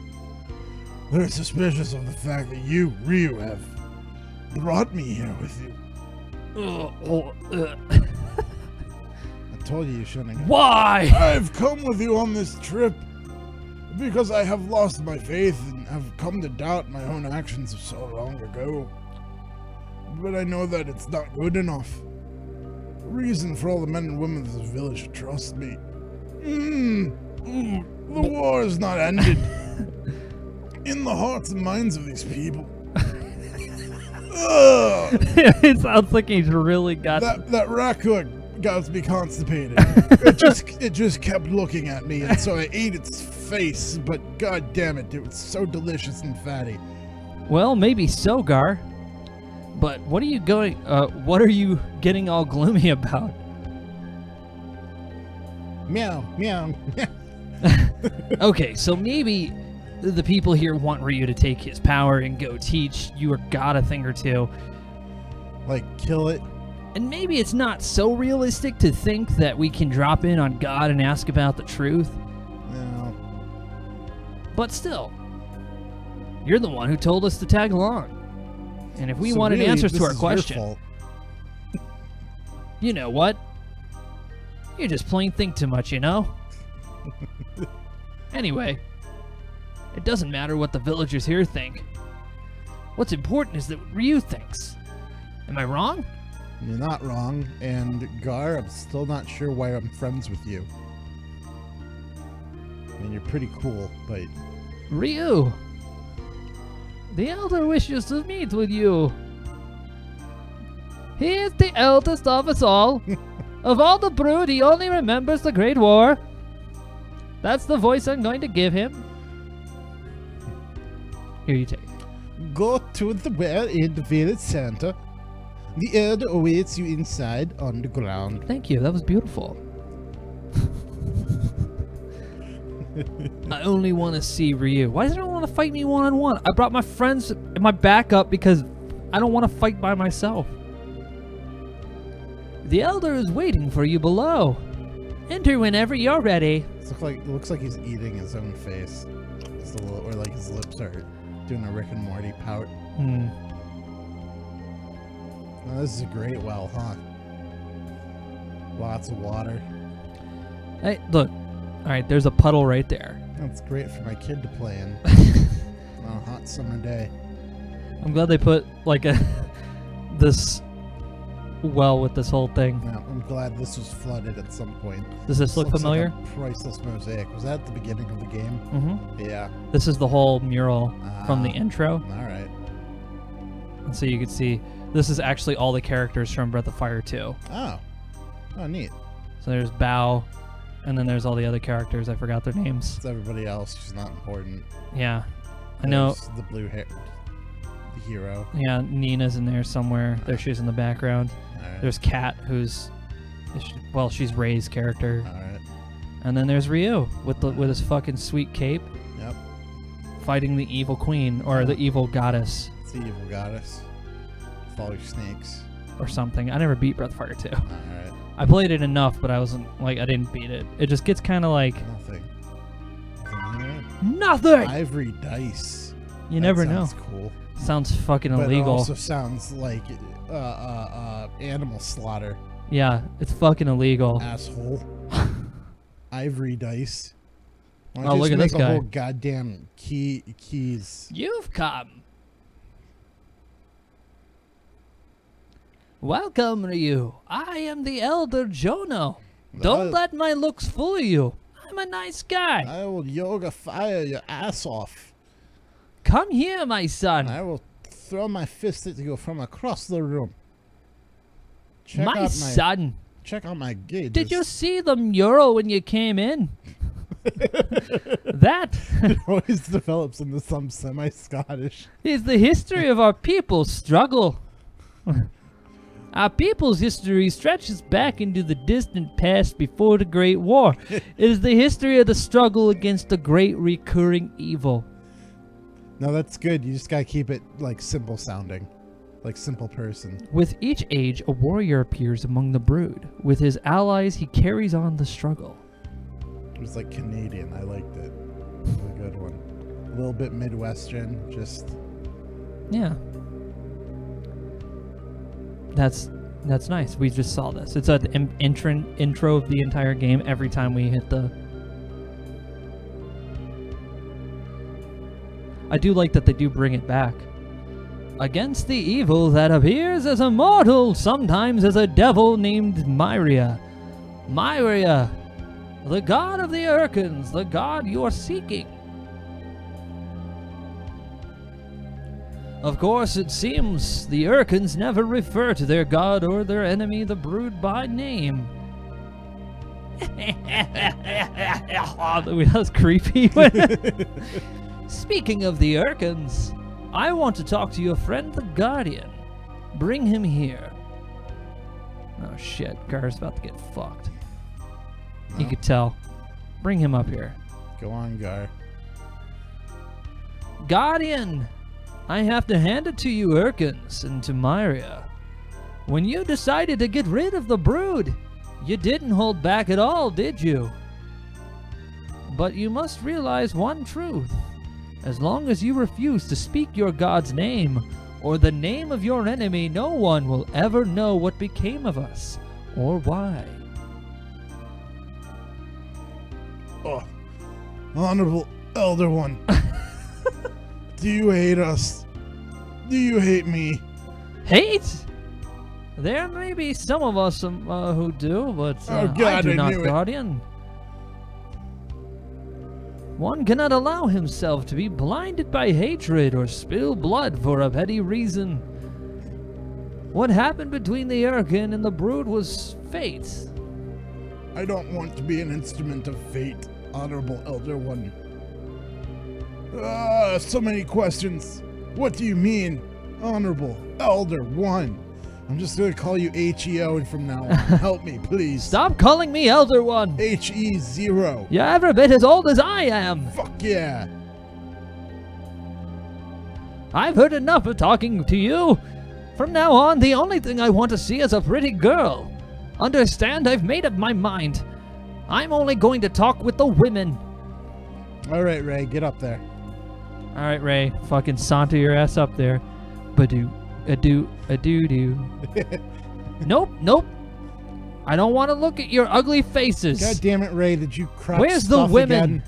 They're suspicious of the fact that you, Ryu, have brought me here with you. I told you shouldn't have. Why? I've come with you on this trip because I have lost my faith and have come to doubt my own actions of so long ago. But I know that it's not good enough. A reason for all the men and women of this village to trust me. The war is not ended. In the hearts and minds of these people. It sounds like he's really got that raccoon got me constipated. it just kept looking at me, and so I ate its face. But god damn it, it was so delicious and fatty. Well, maybe so, Gar. But what are you going? What are you getting all gloomy about? Meow, meow, meow. Okay, so maybe the people here want Ryu to take his power and go teach you or God a thing or two. Like, kill it. And maybe it's not so realistic to think that we can drop in on God and ask about the truth. No. But still, you're the one who told us to tag along. And if we wanted really, answers to our your question, fault. you know what? You just plain think too much, you know? Anyway, it doesn't matter what the villagers here think. What's important is that Ryu thinks. Am I wrong? You're not wrong, and Gar, I'm still not sure why I'm friends with you. I mean, you're pretty cool, but... Ryu! The Elder wishes to meet with you. He is the eldest of us all. Of all the brood, he only remembers the Great War. That's the voice I'm going to give him. Here, you take it. Go to the well in the village center. The Elder awaits you inside on the ground. Thank you, that was beautiful. I only want to see Ryu. Why does everyone want to fight me one-on-one? I brought my friends and my backup because I don't want to fight by myself. The Elder is waiting for you below. Enter whenever you're ready. It looks like he's eating his own face. Just a little, or like his lips are doing a Rick and Morty pout. Oh, this is a great well, huh? Lots of water. Hey, look. All right, there's a puddle right there. That's great for my kid to play in on a hot summer day. I'm glad they put like this well with this whole thing. Yeah, I'm glad this was flooded at some point. Does this look familiar? Like a priceless mosaic. Was that at the beginning of the game? Mm-hmm. Yeah. This is the whole mural from the intro. All right. And so you can see this is actually all the characters from Breath of Fire 2. Oh. Oh, neat. So there's Bao, and then there's all the other characters. I forgot their names. It's everybody else who's not important. Yeah. I know. There's the blue hair, the hero. Yeah, Nina's in there somewhere. There she's in the background. All right. There's Kat, who's, well, she's Ray's character. All right. And then there's Ryu with his fucking sweet cape. Yep. Fighting the evil queen, or the evil goddess. It's the evil goddess. Follow your snakes. Or something. I never beat Breath of Fire 2. All right. I played it enough, but I wasn't, like, I didn't beat it. It just gets kind of like... Nothing. Nothing! Ivory dice. You never know. Sounds cool. Sounds fucking But illegal. it also sounds like animal slaughter. Yeah, it's fucking illegal. Asshole. Ivory dice. Why Oh, don't you look just at this make a guy. whole goddamn keys. You've come. Welcome, Ryu. I am the Elder Jono. Don't let my looks fool you. I'm a nice guy. I will yoga fire your ass off. Come here, my son. I will throw my fist at you from across the room. My son. Check out my gauges. Did you see the mural when you came in? That It always develops into some semi-Scottish. is the history of our people's struggle. Our people's history stretches back into the distant past before the Great War. It is the history of the struggle against the great recurring evil. No, that's good. You just gotta keep it like simple sounding, like simple person. With each age, a warrior appears among the brood. With his allies, he carries on the struggle. It was like Canadian. I liked it. It was a good one. A little bit Midwestern. Just Yeah. That's nice. We just saw this. It's an intro of the entire game every time we hit the... I do like that they do bring it back. Against the evil that appears as a mortal, sometimes as a devil named Myria. Myria, the god of the Urkins, the god you are seeking. Of course, it seems the Urkins never refer to their god or their enemy, the Brood, by name. That was creepy. Speaking of the Urkins, I want to talk to your friend the Guardian. Bring him here. Oh shit, Gar's about to get fucked. You could tell. Bring him up here. go on, Gar. Guardian! I have to hand it to you, Urkins, and to Myria. When you decided to get rid of the Brood, you didn't hold back at all, did you? But you must realize one truth. As long as you refuse to speak your god's name, or the name of your enemy, no one will ever know what became of us, or why. Oh, Honorable Elder One. Do you hate us? Do you hate me? Hate? There may be some of us who do, but Oh, God, I do I not, knew it. Guardian. One cannot allow himself to be blinded by hatred or spill blood for a petty reason. What happened between the Urkin and the Brood was fate. I don't want to be an instrument of fate, Honorable Elder One. So many questions. What do you mean, Honorable Elder One? I'm just gonna call you HEO from now on. Help me, please. Stop calling me Elder One! HE0. You're every bit as old as I am! Fuck yeah. I've heard enough of talking to you. From now on, the only thing I want to see is a pretty girl. Understand, I've made up my mind. I'm only going to talk with the women. All right, Ray, get up there. Alright, Ray. Fucking saunter your ass up there. Badoo. A doo-doo. Nope, nope. I don't want to look at your ugly faces. God damn it, Ray! Did you crop Where's the stuff women? again?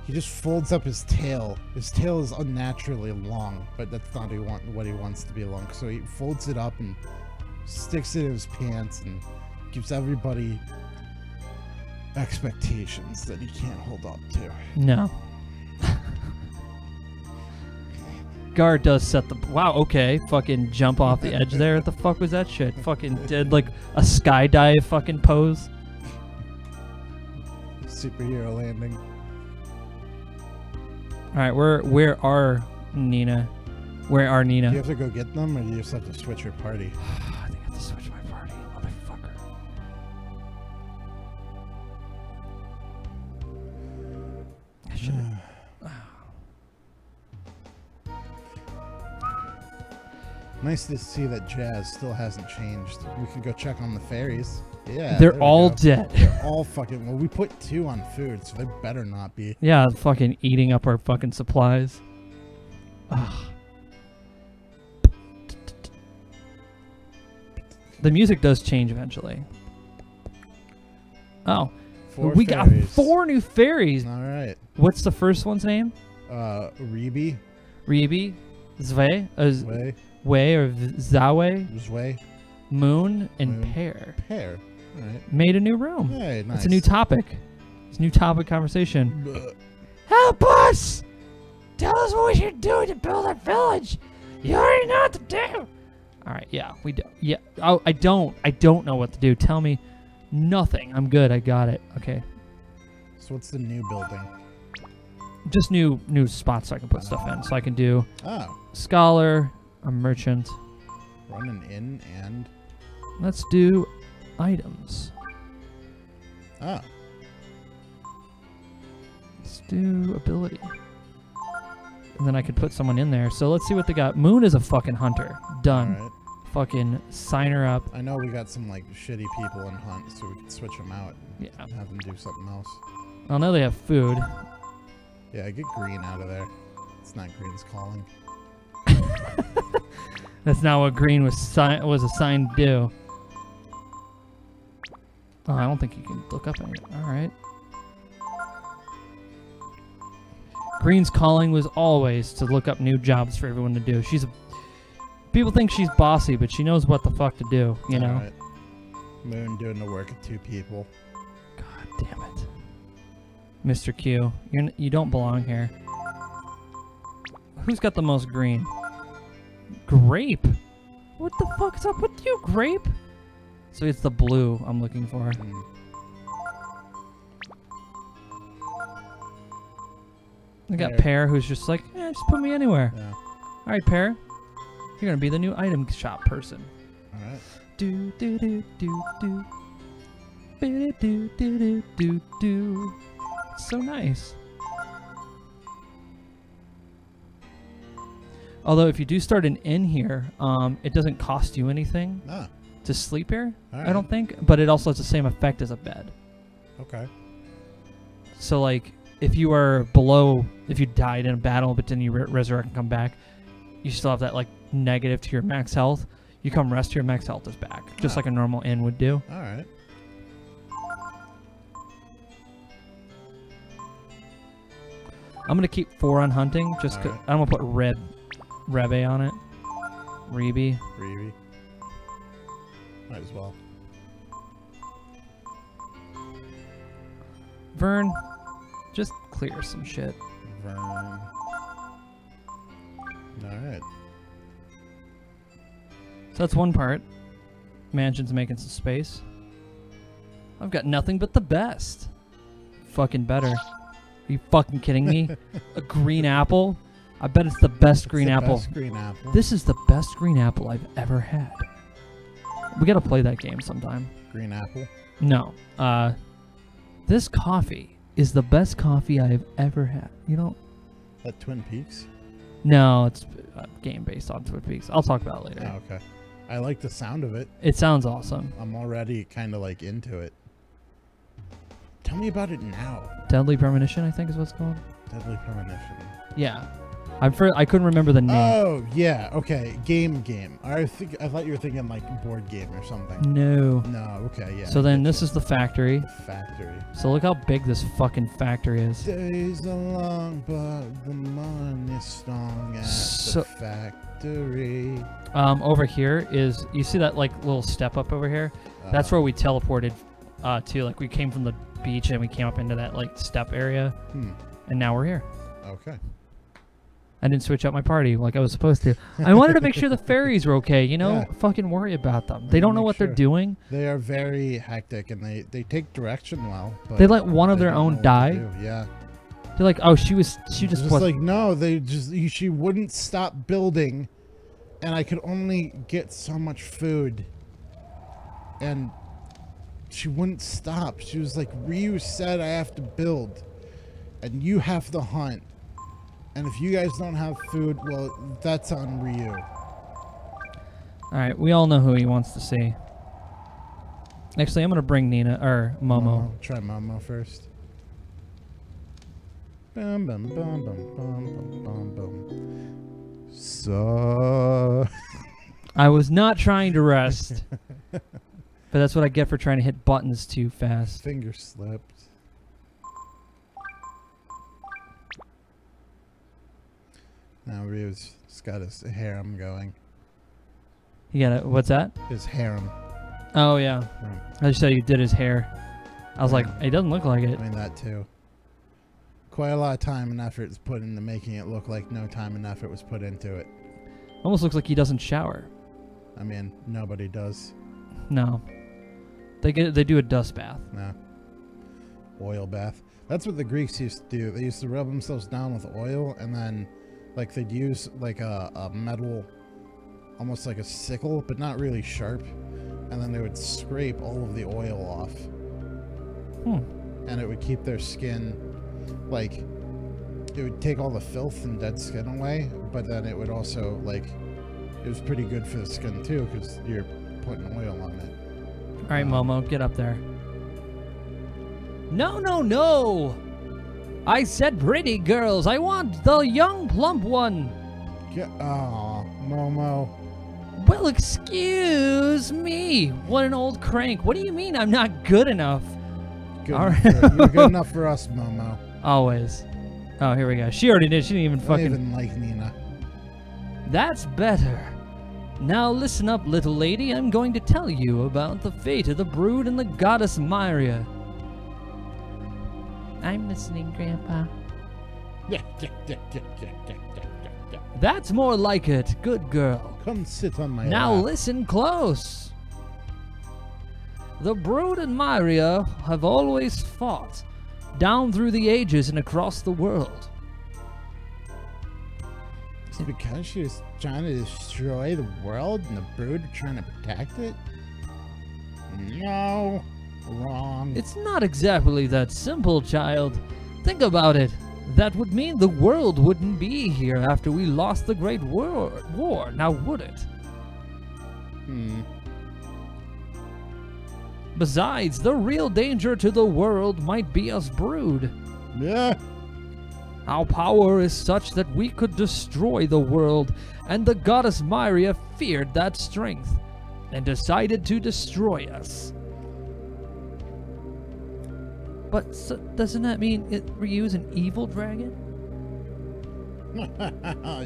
He just folds up his tail. His tail is unnaturally long, but that's not what he wants to be long. So he folds it up and sticks it in his pants and gives everybody expectations that he can't hold up to. No. Gar does set the... Wow, okay. Fucking jump off the edge there. What the fuck was that shit? Fucking did like a skydive fucking pose. Superhero landing. Alright, where are Nina? Where are Nina? Do you have to go get them, or do you just have to switch your party? I think I have to switch my party. Motherfucker. I should have... Nice to see that Jazz still hasn't changed. We could go check on the fairies. Yeah, they're all dead. They're all fucking... Well, we put 2 on food, so they better not be. Yeah, fucking eating up our fucking supplies. Ugh. The music does change eventually. Oh. 4 we fairies. got 4 new fairies. All right. What's the first one's name? Reeby. Reeby. Zwe. Zwei. Wei or Zawe. Zwei. Moon and Moon. Pear. Pear. All right. Made a new room. Hey, nice. It's a new topic. It's a new topic conversation. Blech. Help us! Tell us what we should do to build our village. You already know what to do. All right, yeah, we do. Yeah, oh, I don't know what to do. Tell me nothing. I'm good. I got it. Okay. So what's the new building? Just new spots so I can put stuff in. So I can do scholar, a merchant. Run an inn and... Let's do items. Ah. Let's do ability. And then I could put someone in there. So let's see what they got. Moon is a fucking hunter. Done. All right. Fucking sign her up. I know we got some like shitty people in Hunt, so we can switch them out. Yeah. And have them do something else. I know they have food. Yeah, get Green out of there. It's not Green's calling. That's not what Green was assigned to do. Oh, I don't think you can look up anything. All right. Green's calling was always to look up new jobs for everyone to do. People think she's bossy, but she knows what the fuck to do, you know? Right. Moon doing the work of 2 people. God damn it. Mr. Q, you don't belong here. Who's got the most green? Grape? What the fuck's up with you, Grape? So it's the blue I'm looking for. I got Pear, who's just like, just put me anywhere. Yeah. All right, Pear. You're gonna be the new item shop person. All right. Do do do do do. Do do do do do. So nice. Although if you do start an inn here, it doesn't cost you anything to sleep here. Right. I don't think, but it also has the same effect as a bed. Okay. So like, if you are below, if you died in a battle, but then you resurrect and come back, you still have that like negative to your max health. You come rest, your max health is back, just like a normal inn would do. All right. I'm gonna keep 4 on hunting, just All right. I'm gonna put Rebe on it. Reeby. Reeby. Might as well. Vern, just clear some shit. Vern. All right. So that's one part. Mansion's making some space. I've got nothing but the best. Fucking better. Are you fucking kidding me? A green apple? I bet it's the best green apple. Best green apple. This is the best green apple I've ever had. We gotta play that game sometime. Green apple? No. This coffee is the best coffee I've ever had. You know? That Twin Peaks? No, it's a game based on Twin Peaks. I'll talk about it later. Oh, okay. I like the sound of it. It sounds awesome. I'm already kind of like into it. Tell me about it now. Deadly Premonition, I think is what it's called. Deadly Premonition. Yeah. I couldn't remember the name. Oh yeah, okay. Game. I thought you were thinking like board game or something. No. No, okay, yeah. So then this is the factory. Factory. So look how big this fucking factory is. Days are long, but the money's strong at the factory. Over here is, you see that like little step up over here? That's where we teleported to. Like we came from the beach and we came up into that like step area. And now we're here. Okay. I didn't switch out my party like I was supposed to. I wanted to make sure the fairies were okay, you know? Yeah. Fucking worry about them. They don't know what they're doing. They are very hectic and they take direction well. But they let one of their own die. Yeah. They're like, oh, she just was like, no, she wouldn't stop building, and I could only get so much food, and she wouldn't stop. She was like, Ryu said I have to build, and you have to hunt. And if you guys don't have food, well, that's on Ryu. Alright, we all know who he wants to see. Actually, I'm going to bring Nina, or Momo. Try Momo first. Bum, bum, bum, bum, bum, bum, bum. So... I was not trying to rest. But that's what I get for trying to hit buttons too fast. Finger slipped. Now Ryu's got his harem going. You got it. What's that? His harem. Oh, yeah. Right. I just said he did his hair. I was like, it doesn't look like it. I mean, that too. Quite a lot of time and effort is put into making it look like no time and effort was put into it. Almost looks like he doesn't shower. I mean, nobody does. No. They do a dust bath. No. Oil bath. That's what the Greeks used to do. They used to rub themselves down with oil, and then like they'd use like a metal, almost like a sickle, but not really sharp, and then they would scrape all of the oil off. And it would keep their skin, like, it would take all the filth and dead skin away, but then it would also, like, it was pretty good for the skin too, because you're putting oil on it. Alright, Momo, get up there. No, no, no! I said pretty girls. I want the young, plump one. Aw, Momo. Well, excuse me. What an old crank. What do you mean I'm not good enough? You're good enough for us, Momo. Always. Oh, here we go. She already did. She didn't even fucking... I don't even like Nina. That's better. Now listen up, little lady. I'm going to tell you about the fate of the brood and the goddess Myria. I'm listening, Grandpa. That's more like it. Good girl. Come sit on my Now lap. listen close. The brood and Myria have always fought, down through the ages and across the world. It's because she's trying to destroy the world and the brood are trying to protect it? No. Wrong. It's not exactly that simple, child. Think about it. That would mean the world wouldn't be here after we lost the Great War, now would it? Besides, the real danger to the world might be us brood. Yeah. Our power is such that we could destroy the world, and the goddess Myria feared that strength, and decided to destroy us. But doesn't that mean Ryu's an evil dragon?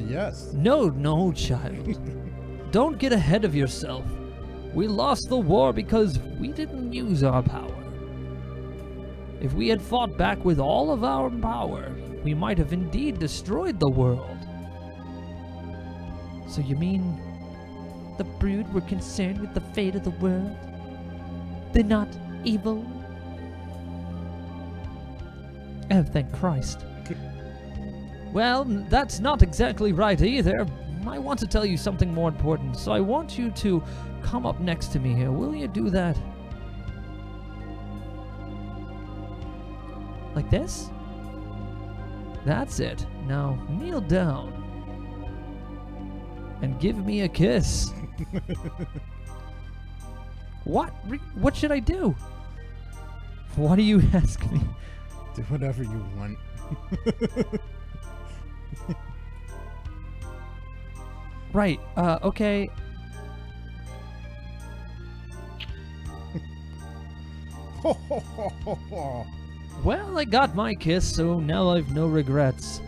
Yes. No, child. Don't get ahead of yourself. We lost the war because we didn't use our power. If we had fought back with all of our power, we might have indeed destroyed the world. So you mean the brood were concerned with the fate of the world? They're not evil? Oh, thank Christ. Well, that's not exactly right either. I want to tell you something more important, so I want you to come up next to me here. Will you do that? Like this? That's it. Now, kneel down. And give me a kiss. What? What should I do? What do you ask me? Do whatever you want. Right, okay. Well, I got my kiss, so now I've no regrets.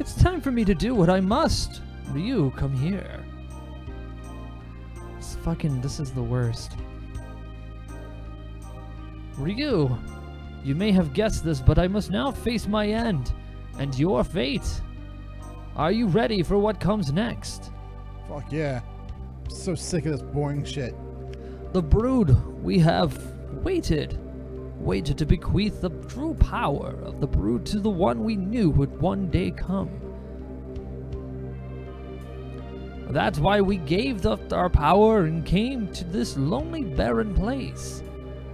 It's time for me to do what I must. Ryu, come here. This is the worst. Ryu, you may have guessed this, but I must now face my end, and your fate. Are you ready for what comes next? Fuck yeah. I'm so sick of this boring shit. The brood, we have waited to bequeath the true power of the brood to the one we knew would one day come. That's why we gave up our power and came to this lonely, barren place,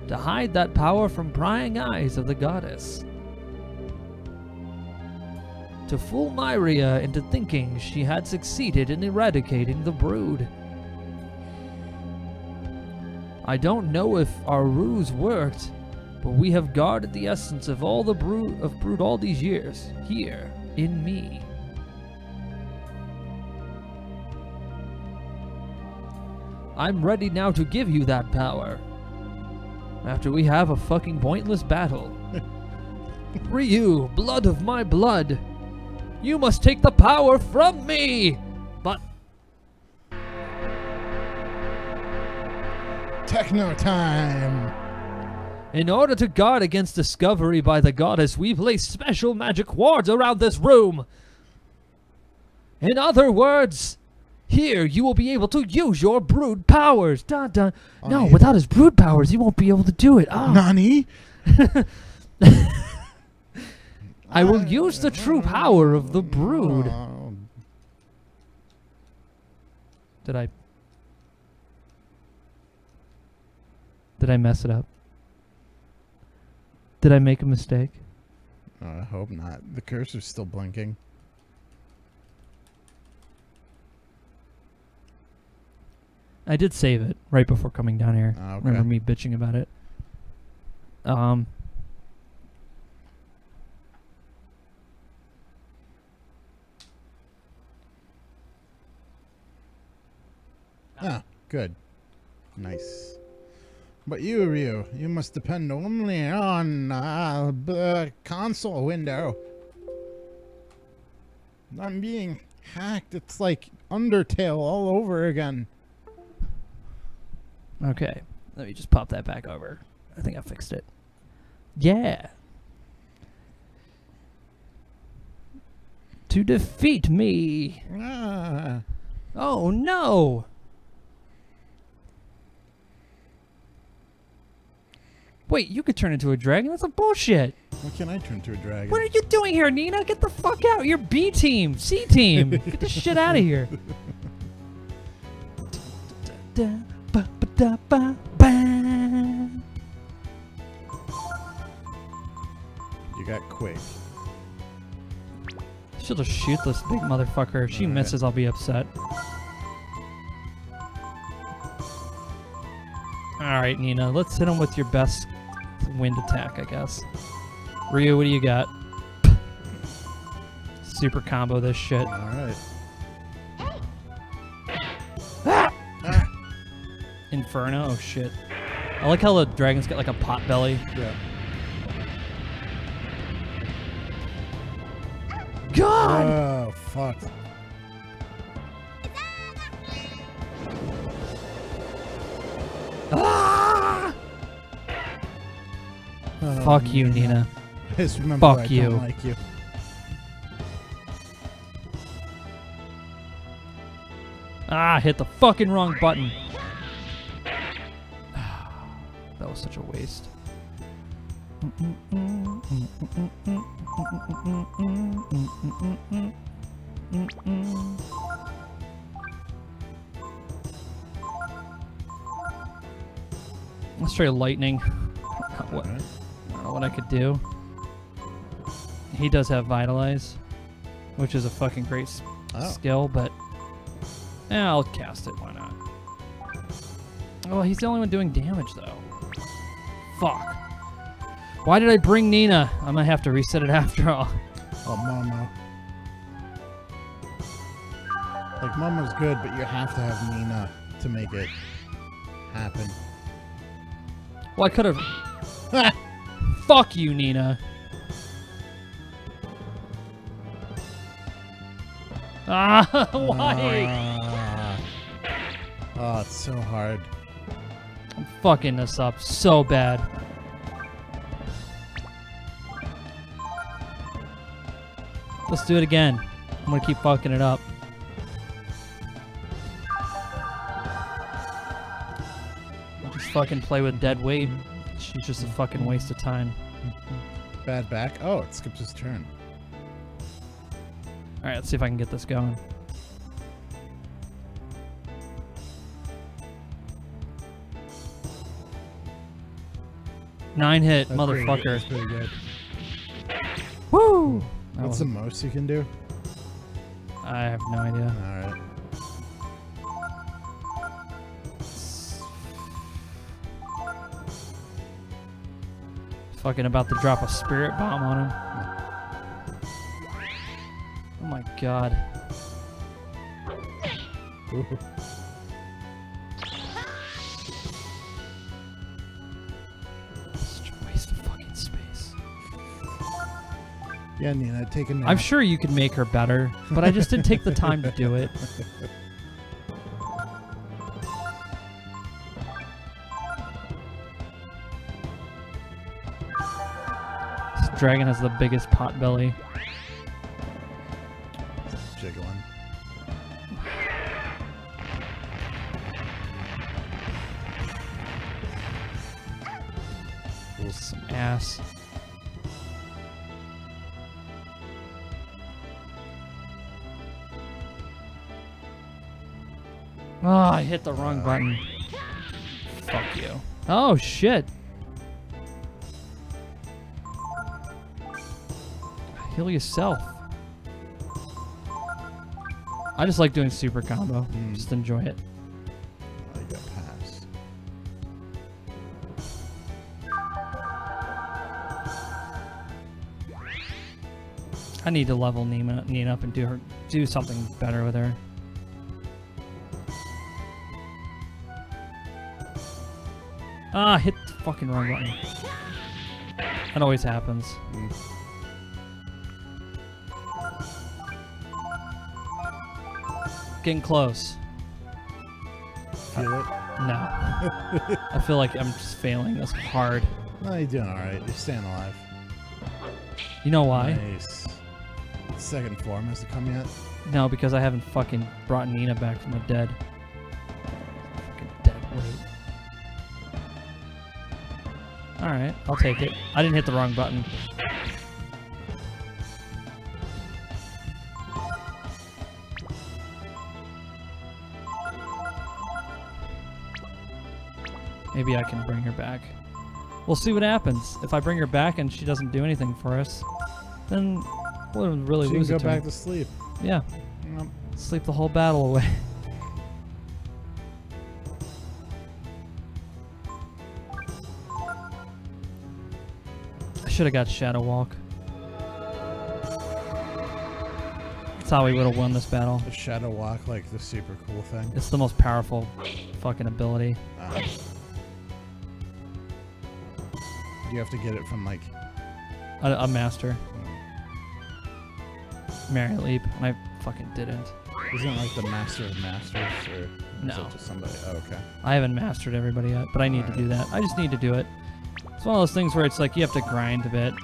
to hide that power from prying eyes of the goddess. To fool Myria into thinking she had succeeded in eradicating the brood. I don't know if our ruse worked, but we have guarded the essence of all the brood all these years, here, in me. I'm ready now to give you that power. After we have a fucking pointless battle. Ryu, blood of my blood. You must take the power from me! But... Techno time! In order to guard against discovery by the goddess, we place special magic wards around this room. In other words, here you will be able to use your brood powers. Dun, dun. No, without his brood powers, he won't be able to do it. Oh. Nani? I will use the true power of the brood. Did I mess it up? Did I make a mistake? I hope not. The cursor's still blinking. I did save it right before coming down here. Okay. Remember me bitching about it? Ah, good. Nice. But you, Ryu, you must depend only on the console window. I'm being hacked. It's like Undertale all over again. Okay, let me just pop that back over. I think I fixed it. Yeah. To defeat me. Ah. Oh no. Wait, you could turn into a dragon? That's a bullshit. Why can't I turn into a dragon? What are you doing here, Nina? Get the fuck out. You're B team, C team. Get this shit out of here. You got quick. She'll just shoot this big motherfucker. If she misses, I'll be upset. Alright, Nina. Let's hit him with your best wind attack, I guess. Ryu, what do you got? Super combo this shit. Alright. Ah! Inferno? Oh shit. I like how the dragons get like a pot belly. Yeah. God! Oh, fuck. Ah! Oh, fuck you, Nina. Just remember Fuck I you. don't like you. Ah, hit the fucking wrong button. That was such a waste. Let's try lightning. What, I don't know what I could do. He does have Vitalize, which is a fucking great skill, but I'll cast it. Why not? Oh, he's the only one doing damage, though. Fuck. Why did I bring Nina? I'm gonna have to reset it after all. Oh, Momo. Like, Momo's good, but you have to have Nina to make it happen. Well, I could have... Fuck you, Nina. Ah, why? Oh, it's so hard. I'm fucking this up so bad. Let's do it again. I'm gonna keep fucking it up. Just fucking play with dead weight. She's just a fucking waste of time. Bad back. Oh, it skips his turn. Alright, let's see if I can get this going. Nine hit, That's motherfucker. That's pretty good. Woo! What's the most you can do? I have no idea. Alright. Fucking about to drop a spirit bomb on him. Oh my god. Ooh. Such a waste of fucking space. Yeah, Nina, take a nap. I'm sure you could make her better, but I just didn't take the time to do it. This dragon has the biggest pot belly. Jiggling. Some ass. Oh, I hit the wrong button. Fuck you. Oh, shit. Heal yourself. I just like doing super combo. Just enjoy it. I got pass. I need to level Nina up and do something better with her. Ah, hit the fucking wrong button. That always happens. Getting close. Feel it? No. I feel like I'm just failing this hard. No, you're doing alright. You're staying alive. You know why? Nice. Second form hasn't come yet? No, because I haven't fucking brought Nina back from the dead. Fucking dead weight. Alright, I'll take it. I didn't hit the wrong button. Maybe I can bring her back. We'll see what happens. If I bring her back and she doesn't do anything for us, then we'll really So you lose can it go back to sleep. Yeah. Sleep the whole battle away. I should have got Shadow Walk. That's how we would have won this battle. The Shadow Walk, like the super cool thing. It's the most powerful fucking ability. You have to get it from like A master. Mary Leap, and I fucking didn't. Isn't it like the Master of Masters, or No. is it just somebody? Oh, okay. I haven't mastered everybody yet, but I need to do that. I just need to do it. It's one of those things where it's like you have to grind a bit,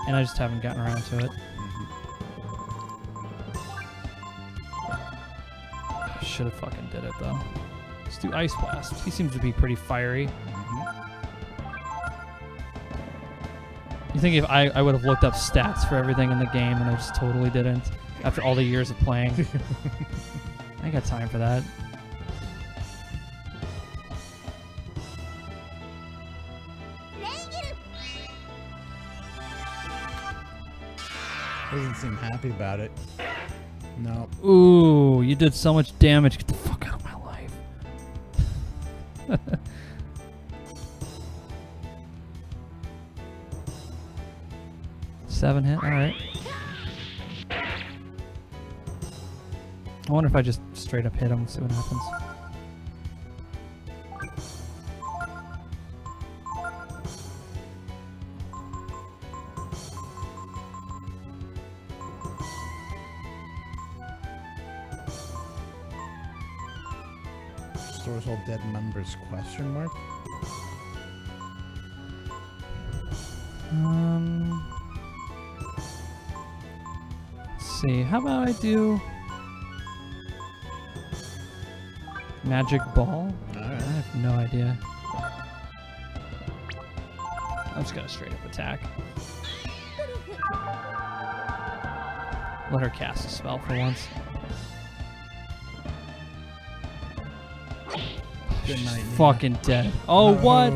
and I just haven't gotten around to it. Should have fucking did it though. Let's do Ice Blast. He seems to be pretty fiery. You think if I would have looked up stats for everything in the game and I just totally didn't after all the years of playing? I ain't got time for that. Doesn't seem happy about it. No. Ooh, you did so much damage. Get the fuck out of my life. 7 hit, alright. I wonder if I just straight up hit him, see what happens. Stores all dead members, question mark? Let's see, how about I do magic ball? Alright. I have no idea. I'm just gonna straight up attack. Let her cast a spell for once. Good night, Nina. Fucking dead. Oh, what?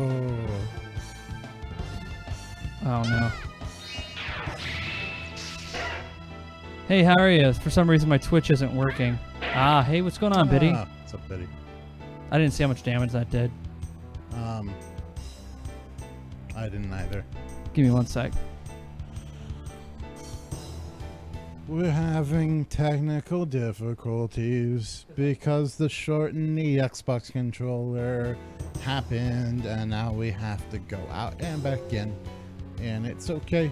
Oh no. Hey, how are you? For some reason my Twitch isn't working. Ah, hey, what's going on, Biddy? What's up, Biddy? I didn't see how much damage that did. I didn't either. Give me 1 sec. We're having technical difficulties because the short in the Xbox controller happened, and now we have to go out and back in, and it's okay,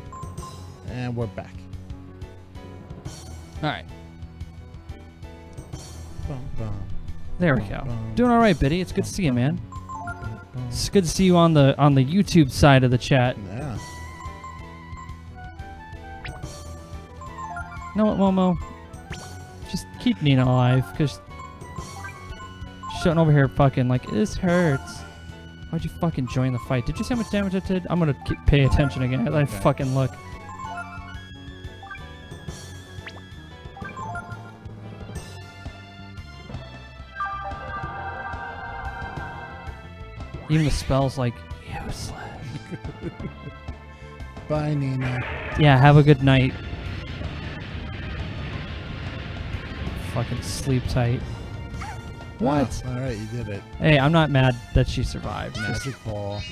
and we're back. Alright. Bum, bum, There we go. bum, Doing alright, Biddy. It's good to see you, man. It's good to see you on the YouTube side of the chat. Yeah. You know what, Momo? Just keep Nina alive, because she's sitting over here fucking like, this hurts. Why'd you fucking join the fight? Did you see how much damage it did? I'm gonna pay attention again. I Okay. fucking look. Even the spell's like, useless. Bye, Nina. Yeah, have a good night. Fucking sleep tight. What? Oh, all right, you did it. Hey, I'm not mad that she survived. Just- Magic ball.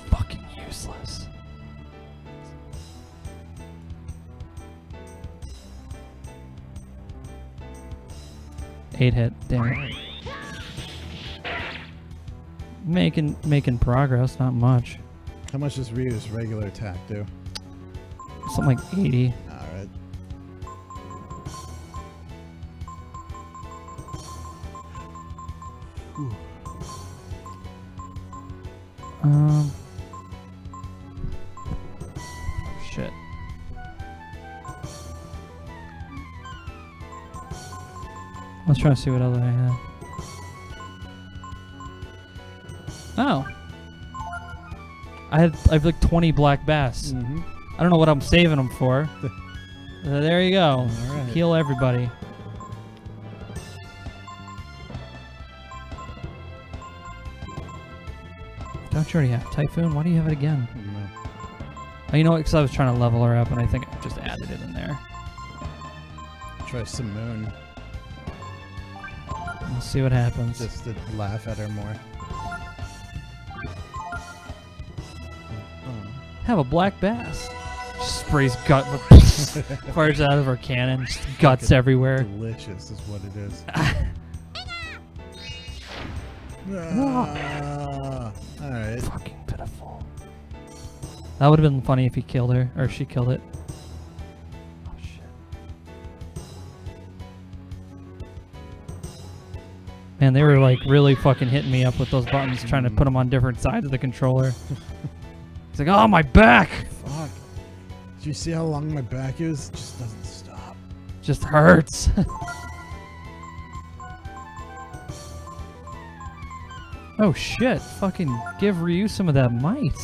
fucking useless. Eight hit. Damn it. Making progress. Not much. How much does Ryu's regular attack do? Something like 80. All right. Whew. Shit. Let's try to see what other I have. Oh. I have like 20 black bass. Mm-hmm. I don't know what I'm saving them for. There you go. All right. Heal everybody. Don't you already have Typhoon? Why do you have it again? No. Oh, you know what? Because I was trying to level her up, and I think I just added it in there. Try some moon We'll see what happens. just to laugh at her more. Have a black bass. Just sprays gut, fires out of her cannon, just guts Fucking everywhere. Delicious is what it is. All right. Fucking pitiful. That would have been funny if he killed her, or she killed it. Oh shit. Man, they were like really fucking hitting me up with those buttons, trying to put them on different sides of the controller. It's like, oh, my back! Fuck. Did you see how long my back is? It just doesn't stop. Just hurts. Oh shit, fucking give Ryu some of that might.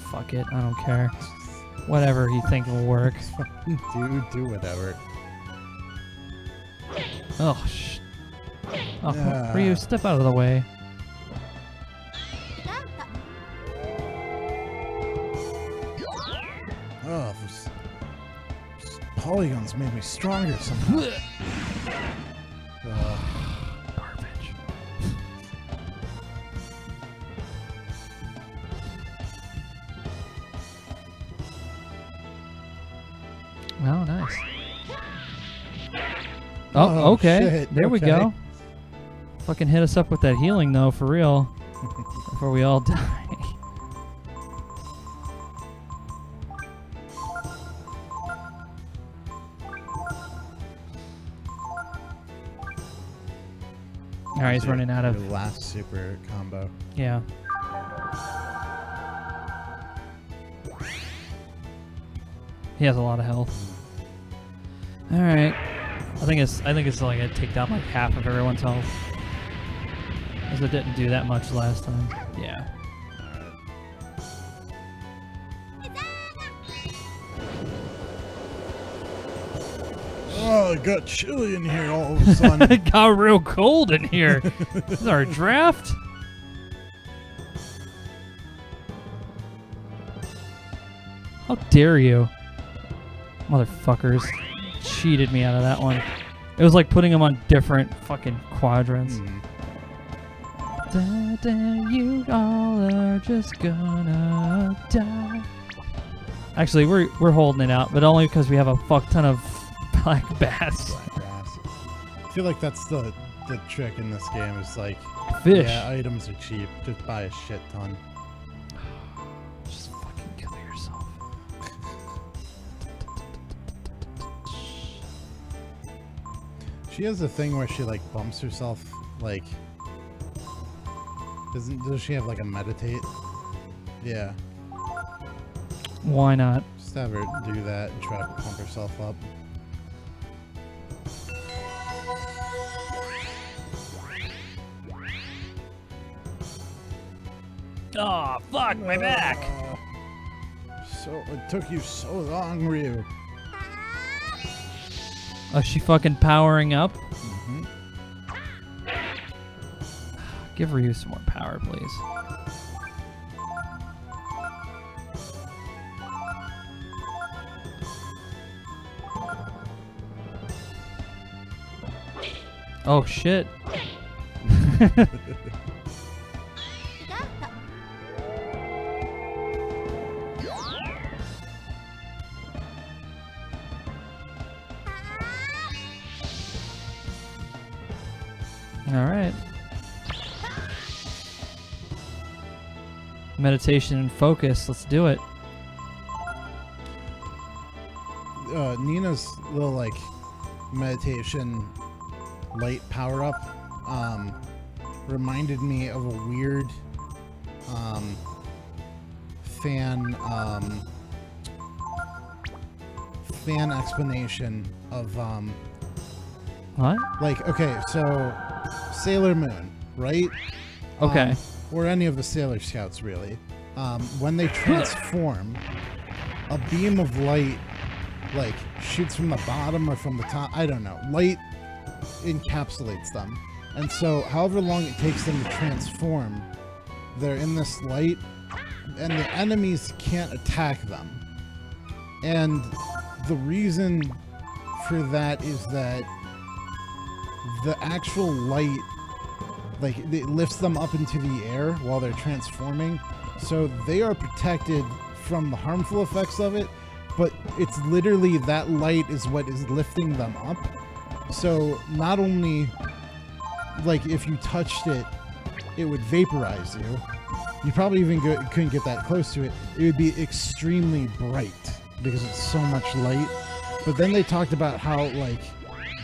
Fuck it, I don't care. Whatever you think will work. do whatever. Oh, oh, Ryu, step out of the way. Oh, those polygons made me stronger somehow. Garbage. Oh, nice. Oh, okay. Shit. There we Okay. go. Fucking hit us up with that healing, though, for real. Before we all die. Alright, he's running out of... Your last super combo. Yeah. He has a lot of health. Alright. I think it's like gonna take down like half of everyone's health. Because it didn't do that much last time. Yeah. Oh, it got chilly in here all of a sudden. It got real cold in here. This is our draft. How dare you? Motherfuckers. Cheated me out of that one. It was like putting them on different fucking quadrants. You all are just gonna die. Actually, we're holding it out, but only because we have a fuck ton of black bass. Black bass. I feel like that's the trick in this game is like, Fish. yeah, items are cheap. Just buy a shit ton. Just fucking kill yourself. She has a thing where she like bumps herself. Like, does she have like a meditate? Yeah. Why not? Just have her do that and try to pump herself up. Oh, fuck, my back. So it took you so long, Ryu. Oh, she fucking powering up? Mm-hmm. Give Ryu some more power, please. Oh, shit. All right. Meditation and focus. Let's do it. Nina's little like meditation light power up reminded me of a weird fan explanation of What? like, okay, so Sailor Moon, right? Okay. Or any of the Sailor Scouts, really. When they transform, a beam of light, like, shoots from the bottom or from the top. I don't know. Light encapsulates them. And so, however long it takes them to transform, they're in this light, and the enemies can't attack them. And the reason for that is that the actual light, like, it lifts them up into the air while they're transforming, so they are protected from the harmful effects of it, but it's literally that light is what is lifting them up. So not only, like, if you touched it, it would vaporize you. You probably even couldn't get that close to it. It would be extremely bright because it's so much light. But then they talked about how, like,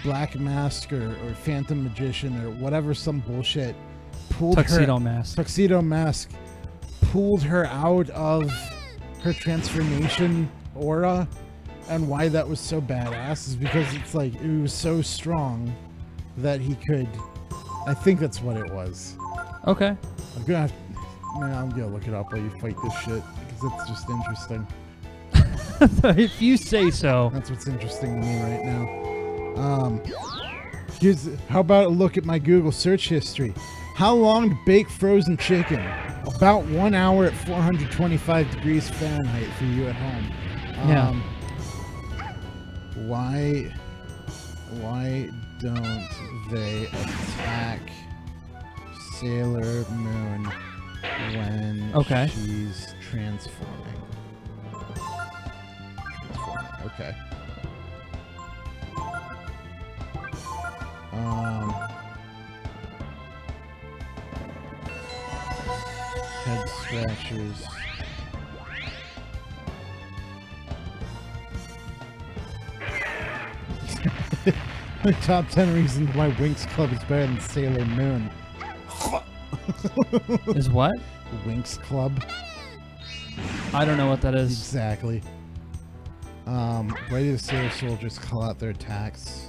Black Mask or Phantom Magician or whatever, some bullshit, pulled Tuxedo her, Mask. Tuxedo Mask pulled her out of her transformation aura, and why that was so badass is because it's like it was so strong that he could. I think that's what it was. Okay. I'm gonna look it up while you fight this shit because it's just interesting. If you say so. That's what's interesting to me right now. How about a look at my Google search history? How long to bake frozen chicken? About 1 hour at 425 degrees Fahrenheit for you at home. Yeah. Why don't they attack Sailor Moon when she's transforming? Okay. Head scratchers. The top 10 reasons why Winx Club is better than Sailor Moon. Is what? Winx Club. I don't know what that is. Exactly. Why do the Sailor Soldiers call out their attacks?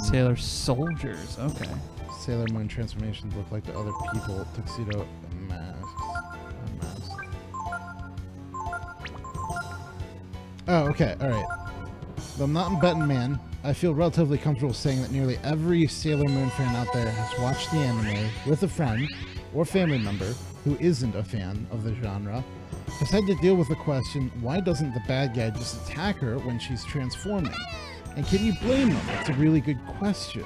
Sailor Soldiers, okay. Sailor Moon transformations look like the other people. Tuxedo masks. Oh, okay, alright. Though I'm not a betting man, I feel relatively comfortable saying that nearly every Sailor Moon fan out there has watched the anime with a friend or family member who isn't a fan of the genre, has had to deal with the question, why doesn't the bad guy just attack her when she's transforming? And can you blame them? It's a really good question.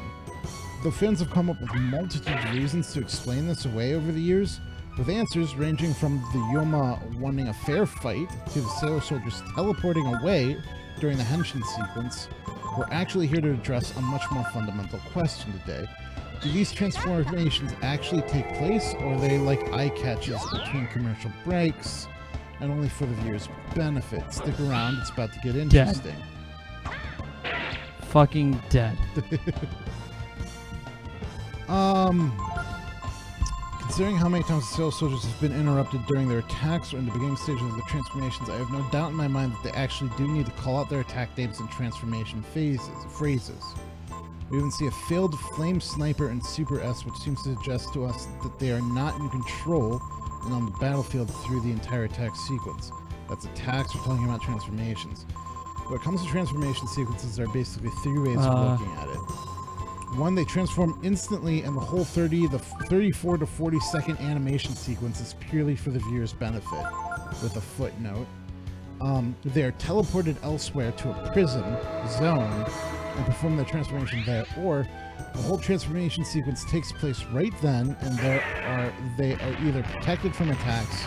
Though fans have come up with multitude of reasons to explain this away over the years, with answers ranging from the Yoma wanting a fair fight to the Sailor Soldiers teleporting away during the Henshin sequence, we're actually here to address a much more fundamental question today. Do these transformations actually take place, or are they like eye catches between commercial breaks and only for the viewer's benefit? Stick around, it's about to get interesting. Dead. Fucking dead. Considering how many times the Sailor Soldiers have been interrupted during their attacks or in the beginning stages of the transformations, I have no doubt in my mind that they actually do need to call out their attack names and transformation phrases. We even see a failed Flame Sniper and Super S, which seems to suggest to us that they are not in control and on the battlefield through the entire attack sequence. That's attacks, we're talking about transformations. When it comes to transformation sequences, there are basically three ways of looking at it. One, they transform instantly, and the whole 34 to 40 second animation sequence is purely for the viewer's benefit, with a footnote. They are teleported elsewhere to a prison zone and perform their transformation there, or the whole transformation sequence takes place right then, and they are either protected from attacks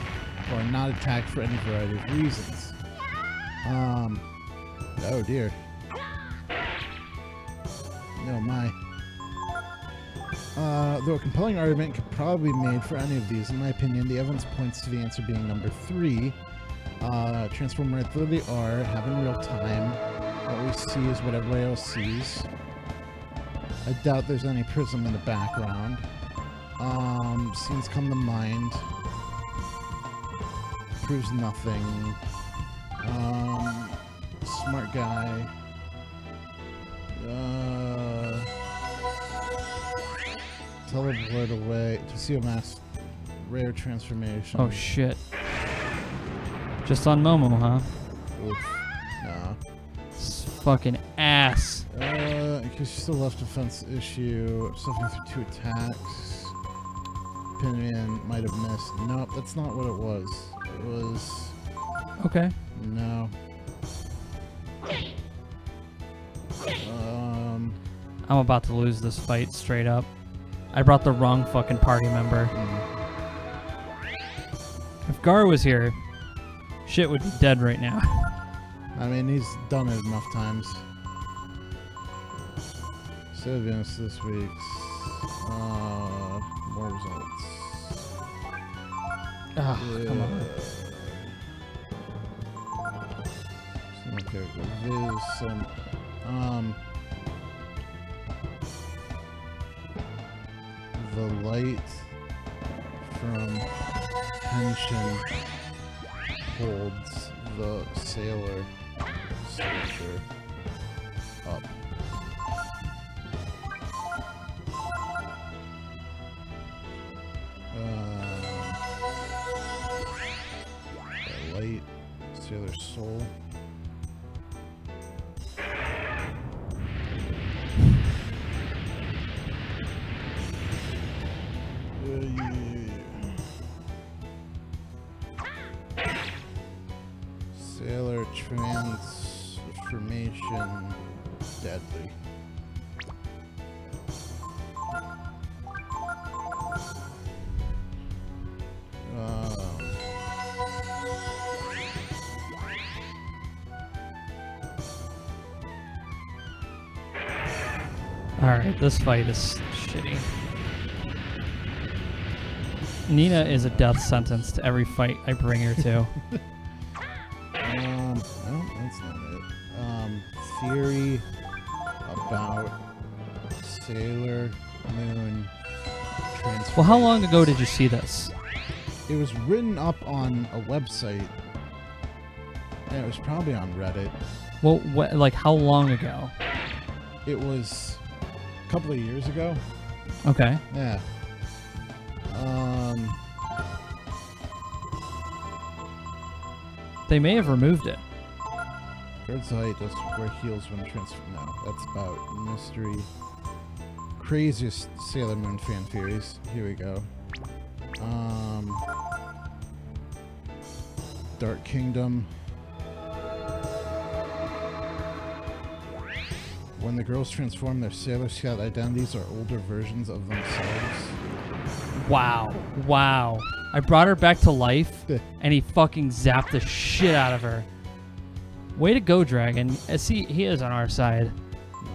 or are not attacked for any variety of reasons. Oh dear. No, my. Though a compelling argument could probably be made for any of these, in my opinion, the evidence points to the answer being number 3. Transform where they literally are, have in real time. What we see is what everybody else sees. I doubt there's any prism in the background. Scenes come to mind. Proves nothing. Smart guy. Teleport away to see a mass rare transformation. Oh shit. Just on Momo, huh? Oof. Nah. It's fucking ass. Because you still left defense issue. Suffering through 2 attacks. Opinion might have missed. Nope, that's not what it was. It was. Okay. No. I'm about to lose this fight straight up. I brought the wrong fucking party member. If Gar was here, shit would be dead right now. I mean, he's done it enough times. So advanced this week's more results. Come on. Okay, Viz, some the light from Henshin holds the Sailor Soldier up. The light, Sailor Soul. Sailor transformation deadly. Alright, this fight is shitty. Nina is a death sentence to every fight I bring her to. No, that's not it. Theory about Sailor Moon transformation. Well, how long ago did you see this? It was written up on a website, and it was probably on Reddit. Well, like how long ago? It was a couple of years ago. Okay. Yeah. They may have removed it. Bird's Eye does where heals when transformed. No, that's about mystery. Craziest Sailor Moon fan theories. Here we go. Dark Kingdom. When the girls transform, their Sailor Scout identities are older versions of themselves. Wow. Wow. I brought her back to life, and he fucking zapped the shit out of her. Way to go, Dragon. See, he is on our side.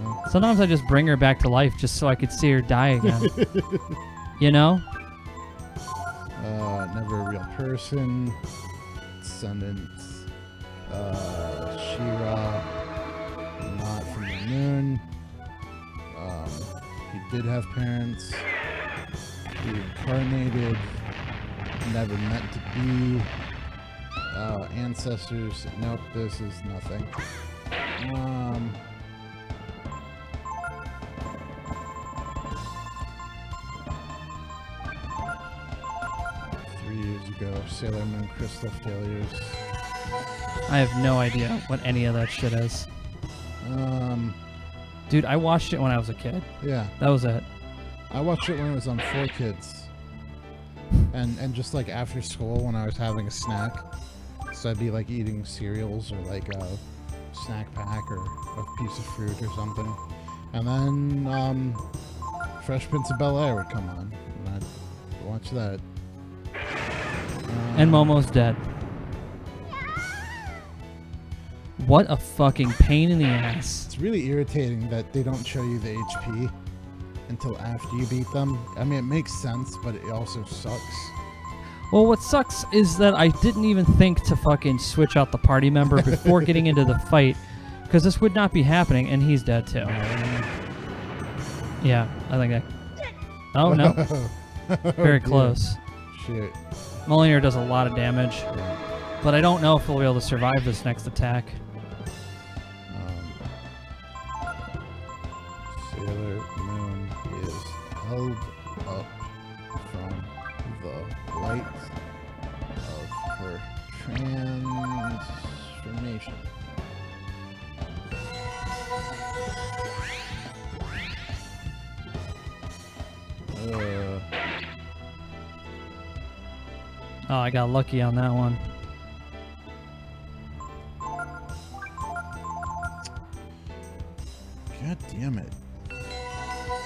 No. Sometimes I just bring her back to life just so I could see her die again. You know? Never a real person. Descendants. She-Ra. Not from the moon. He did have parents. Reincarnated. Never meant to be. Ancestors. Nope, this is nothing. 3 years ago, Sailor Moon crystal failures. I have no idea what any of that shit is. Dude, I watched it when I was a kid. Yeah. That was it. I watched it when it was on 4Kids. And just like after school when I was having a snack. So I'd be like eating cereals or like a snack pack or a piece of fruit or something. And then Fresh Prince of Bel-Air would come on. And I'd watch that. And Momo's dead. What a fucking pain in the ass. It's really irritating that they don't show you the HP until after you beat them. I mean, it makes sense, but it also sucks. Well, what sucks is that I didn't even think to fucking switch out the party member before getting into the fight, because this would not be happening, and he's dead too. Yeah, I think that... Oh, no. Very close. Shit. Molinar does a lot of damage, Yeah. but I don't know if he'll be able to survive this next attack. Sailor Moon is held up from the light of her transformation. Oh, I got lucky on that one. God damn it.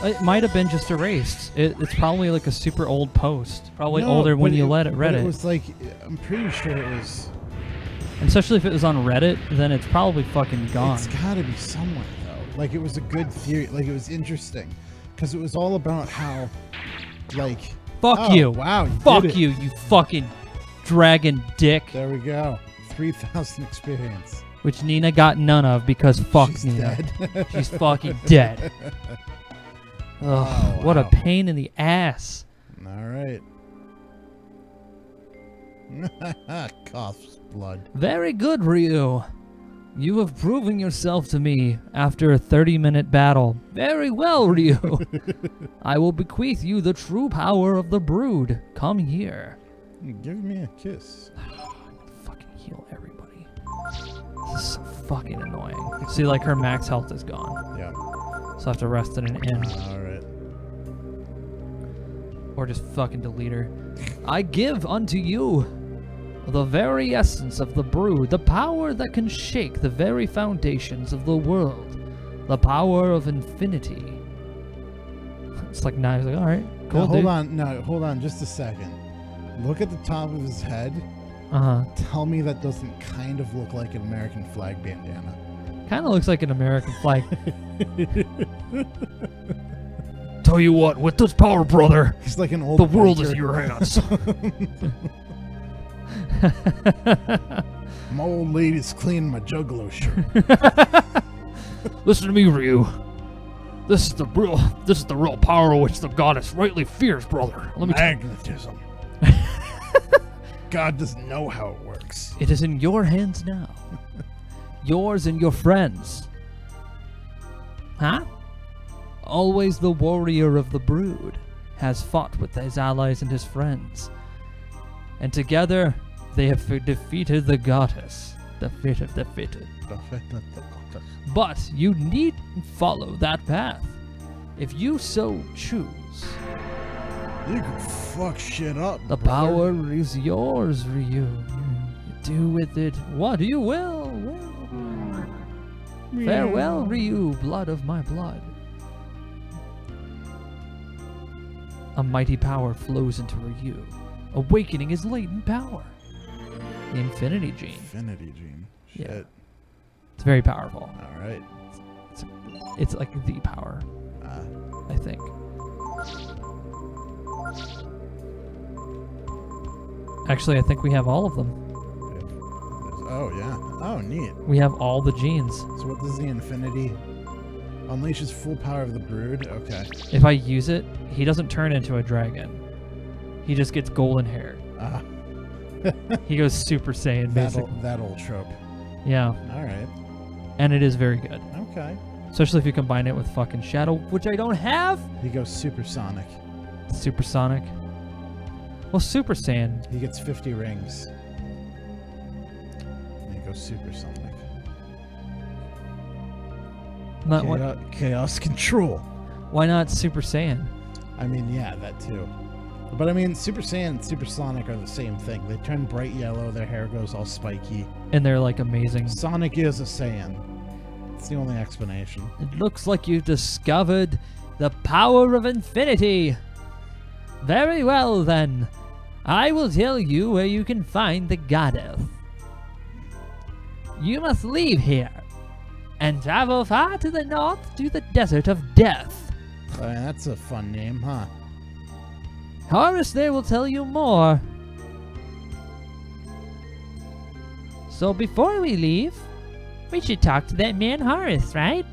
It might have been just erased. It's probably like a super old post. Probably No, older when but you read but it. It was like, I'm pretty sure it was... And especially if it was on Reddit, then it's probably fucking gone. It's gotta be somewhere, though. Like, it was a good theory. Like, it was interesting. Because it was all about how, like... Fuck oh, you. Wow, Fuck you, you fucking dragon dick. There we go. 3,000 experience. Which Nina got none of because fuck She's Nina. dead. She's fucking dead. Ugh, Oh, what a wow. pain in the ass. All right. Coughs blood. Very good, Ryu. You have proven yourself to me after a 30-minute battle. Very well, Ryu. I will bequeath you the true power of the brood. Come here. Give me a kiss. Fucking heal everybody. This is so fucking annoying. See, like, her max health is gone. Yeah. So I have to rest in an inn. All right. Or just fucking delete her. I give unto you the very essence of the brood, the power that can shake the very foundations of the world, the power of infinity. It's like Knives, like, all right, cool, Now, hold dude. on. No, hold on just a second. Look at the top of his head. Uh-huh. Tell me that doesn't kind of look like an American flag bandana. Kind of looks like an American flag. Tell you what, with this power, brother, He's like an old the world biker. is in your hands. My old lady's cleaning my juggalo shirt. Listen to me, Ryu. This is the real power which the goddess rightly fears, brother. Let me tell you. Magnetism. God doesn't know how it works. It is in your hands now. Yours and your friends. Huh? Always the warrior of the brood has fought with his allies and his friends. And together, they have defeated the goddess. Defeated. But you needn't follow that path. If you so choose. You can fuck shit up, The brother. power is yours, Ryu. Do with it what you will. Farewell, Ryu, blood of my blood. A mighty power flows into Ryu, awakening his latent power. The Infinity Gene. Infinity Gene. Shit. Yeah. It's very powerful. All right. It's like the power, I think. Actually, I think we have all of them. Oh, yeah. Oh, neat. We have all the genes. So what does the Infinity... Unleashes full power of the brood? Okay. If I use it, he doesn't turn into a dragon. He just gets golden hair. He goes Super Saiyan, basically. That old trope. Yeah. All right. And it is very good. Okay. Especially if you combine it with fucking Shadow, which I don't have. He goes supersonic. Supersonic. Well, Super Saiyan. He gets 50 rings. And he goes supersonic. Not what? Chaos control. Why not Super Saiyan? I mean, yeah, that too. But I mean, Super Saiyan and Supersonic are the same thing. They turn bright yellow, their hair goes all spiky. And they're like amazing. Sonic is a Saiyan. It's the only explanation. It looks like you've discovered the power of infinity. Very well, then. I will tell you where you can find the goddess. You must leave here and travel far to the north to the desert of death. That's a fun name, huh? Horus there will tell you more. So before we leave, we should talk to that man Horus, right?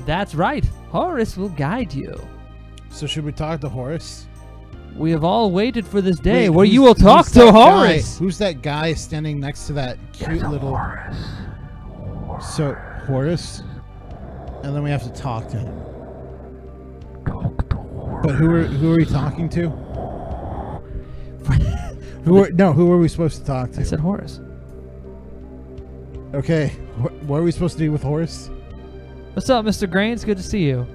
That's right. Horus will guide you. So should we talk to Horus? We have all waited for this day Wait, where you will who's talk to that guy? Horus. Who's that guy standing next to that cute little... So, Horus? And then we have to talk to him. But who are we talking to? who are we supposed to talk to? I said Horus. Okay, what are we supposed to do with Horus? What's up, Mr. Grains? Good to see you.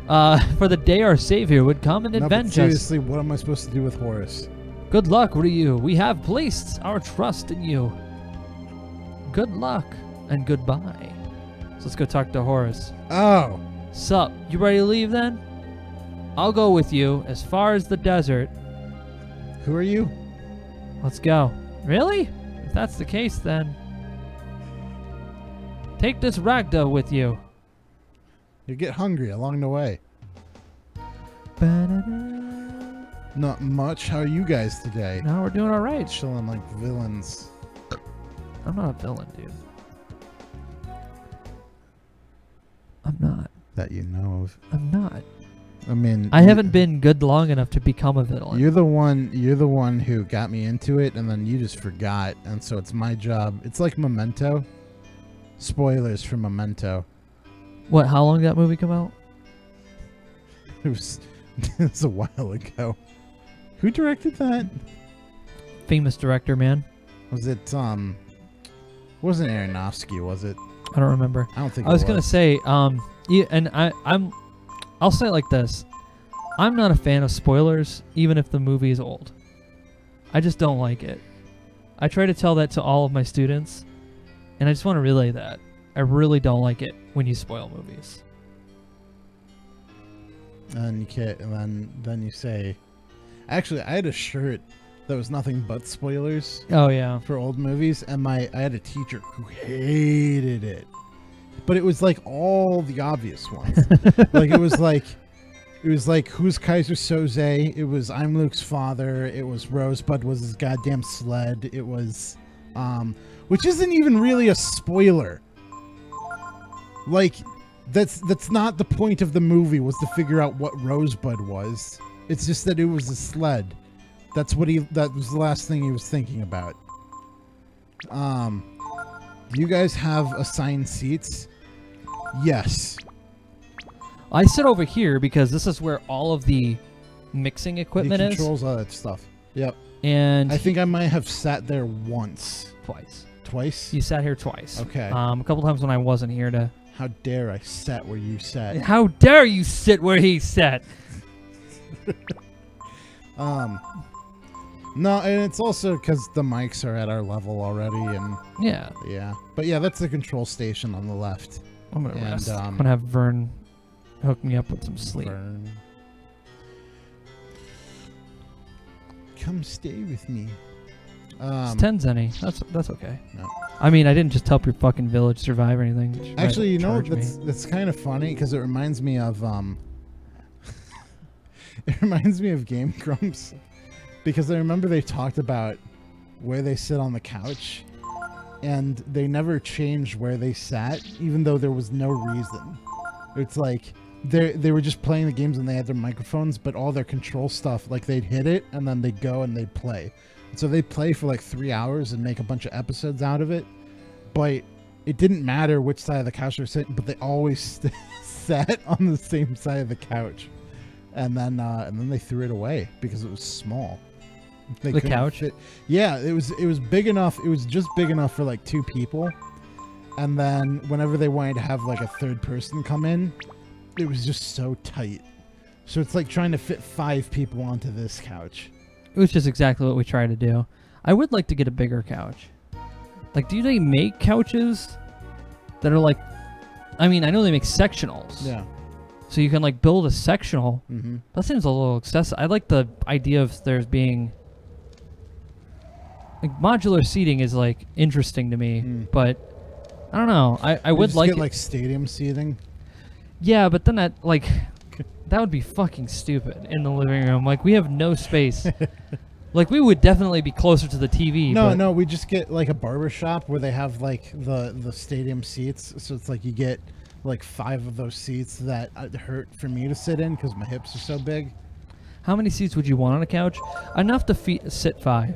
For the day our savior would come and No, but avenge us. seriously, what am I supposed to do with Horus? Good luck, Ryu. We have placed our trust in you. Good luck and goodbye. So let's go talk to Horus. Oh, Sup, you ready to leave then? I'll go with you as far as the desert. who are you? Let's go. Really? If that's the case, then take this Ragda with you. You get hungry along the way. Not much. How are you guys today? Now we're doing all right. Chilling like villains. I'm not a villain, dude. I'm not. That you know of. I'm not. I mean, I haven't been good long enough to become a villain. You're the one who got me into it, and then you just forgot, and so it's my job. It's like Memento. Spoilers for Memento. What? How long did that movie come out? It was a while ago. Who directed that? Famous director, man. Was it wasn't Aronofsky, was it? I don't remember. I don't think I was gonna say, yeah, and I'll say it like this: I'm not a fan of spoilers, even if the movie is old. I just don't like it. I try to tell that to all of my students, and I just want to relay that. I really don't like it when you spoil movies. And you can't, and then you say, actually, I had a shirt that was nothing but spoilers Oh yeah. for old movies, and I had a teacher who hated it. but it was like all the obvious ones. Like it was like who's Kaiser Soze? It was I'm Luke's father. It was Rosebud was his goddamn sled. It was which isn't even really a spoiler. Like that's not the point of the movie, was to figure out what Rosebud was. It's just that it was a sled. That was the last thing he was thinking about. Do you guys have assigned seats? Yes. I sit over here because this is where all of the mixing equipment He controls all that stuff. Yep. And I think I might have sat there once. twice. Twice? You sat here twice. Okay. A couple times when I wasn't here to... How dare I sat where you sat? How dare you sit where he sat? No, and it's also because the mics are at our level already, and Yeah. yeah. But yeah, that's the control station on the left. I'm gonna And, rest. I'm gonna have Vern hook me up with some sleep. Burn. Come stay with me. It's 10 zenny. That's okay. No. I mean, I didn't just help your fucking village survive or anything. You might Actually, you know, charge me. that's kind of funny because it reminds me of it reminds me of Game Grumps, because I remember they talked about where they sit on the couch, and they never changed where they sat, even though there was no reason. It's like they were just playing the games and they had their microphones, but all their control stuff, like they'd hit it and then they'd go and they'd play. So they'd play for like 3 hours and make a bunch of episodes out of it, but it didn't matter which side of the couch they were sitting, but they always sat on the same side of the couch. And then they threw it away because it was small. They The couldn't couch? fit. Yeah, it was big enough. It was just big enough for like 2 people. And then whenever they wanted to have like a third person come in, it was just so tight. So it's like trying to fit 5 people onto this couch. It was just exactly what we tried to do. I would like to get a bigger couch. Like, do they make couches that are like... I mean, I know they make sectionals. Yeah. So you can, like, build a sectional. Mm-hmm. That seems a little excessive. I like the idea of there's being... Like, modular seating is, like, interesting to me. But, I don't know. I would just like get it. like stadium seating. Yeah, but then that, like... That would be fucking stupid in the living room. Like, we have no space. Like, we would definitely be closer to the TV. No, we just get like a barber shop where they have like the stadium seats. So it's like you get like 5 of those seats that hurt for me to sit in because my hips are so big. How many seats would you want on a couch? Enough to sit 5.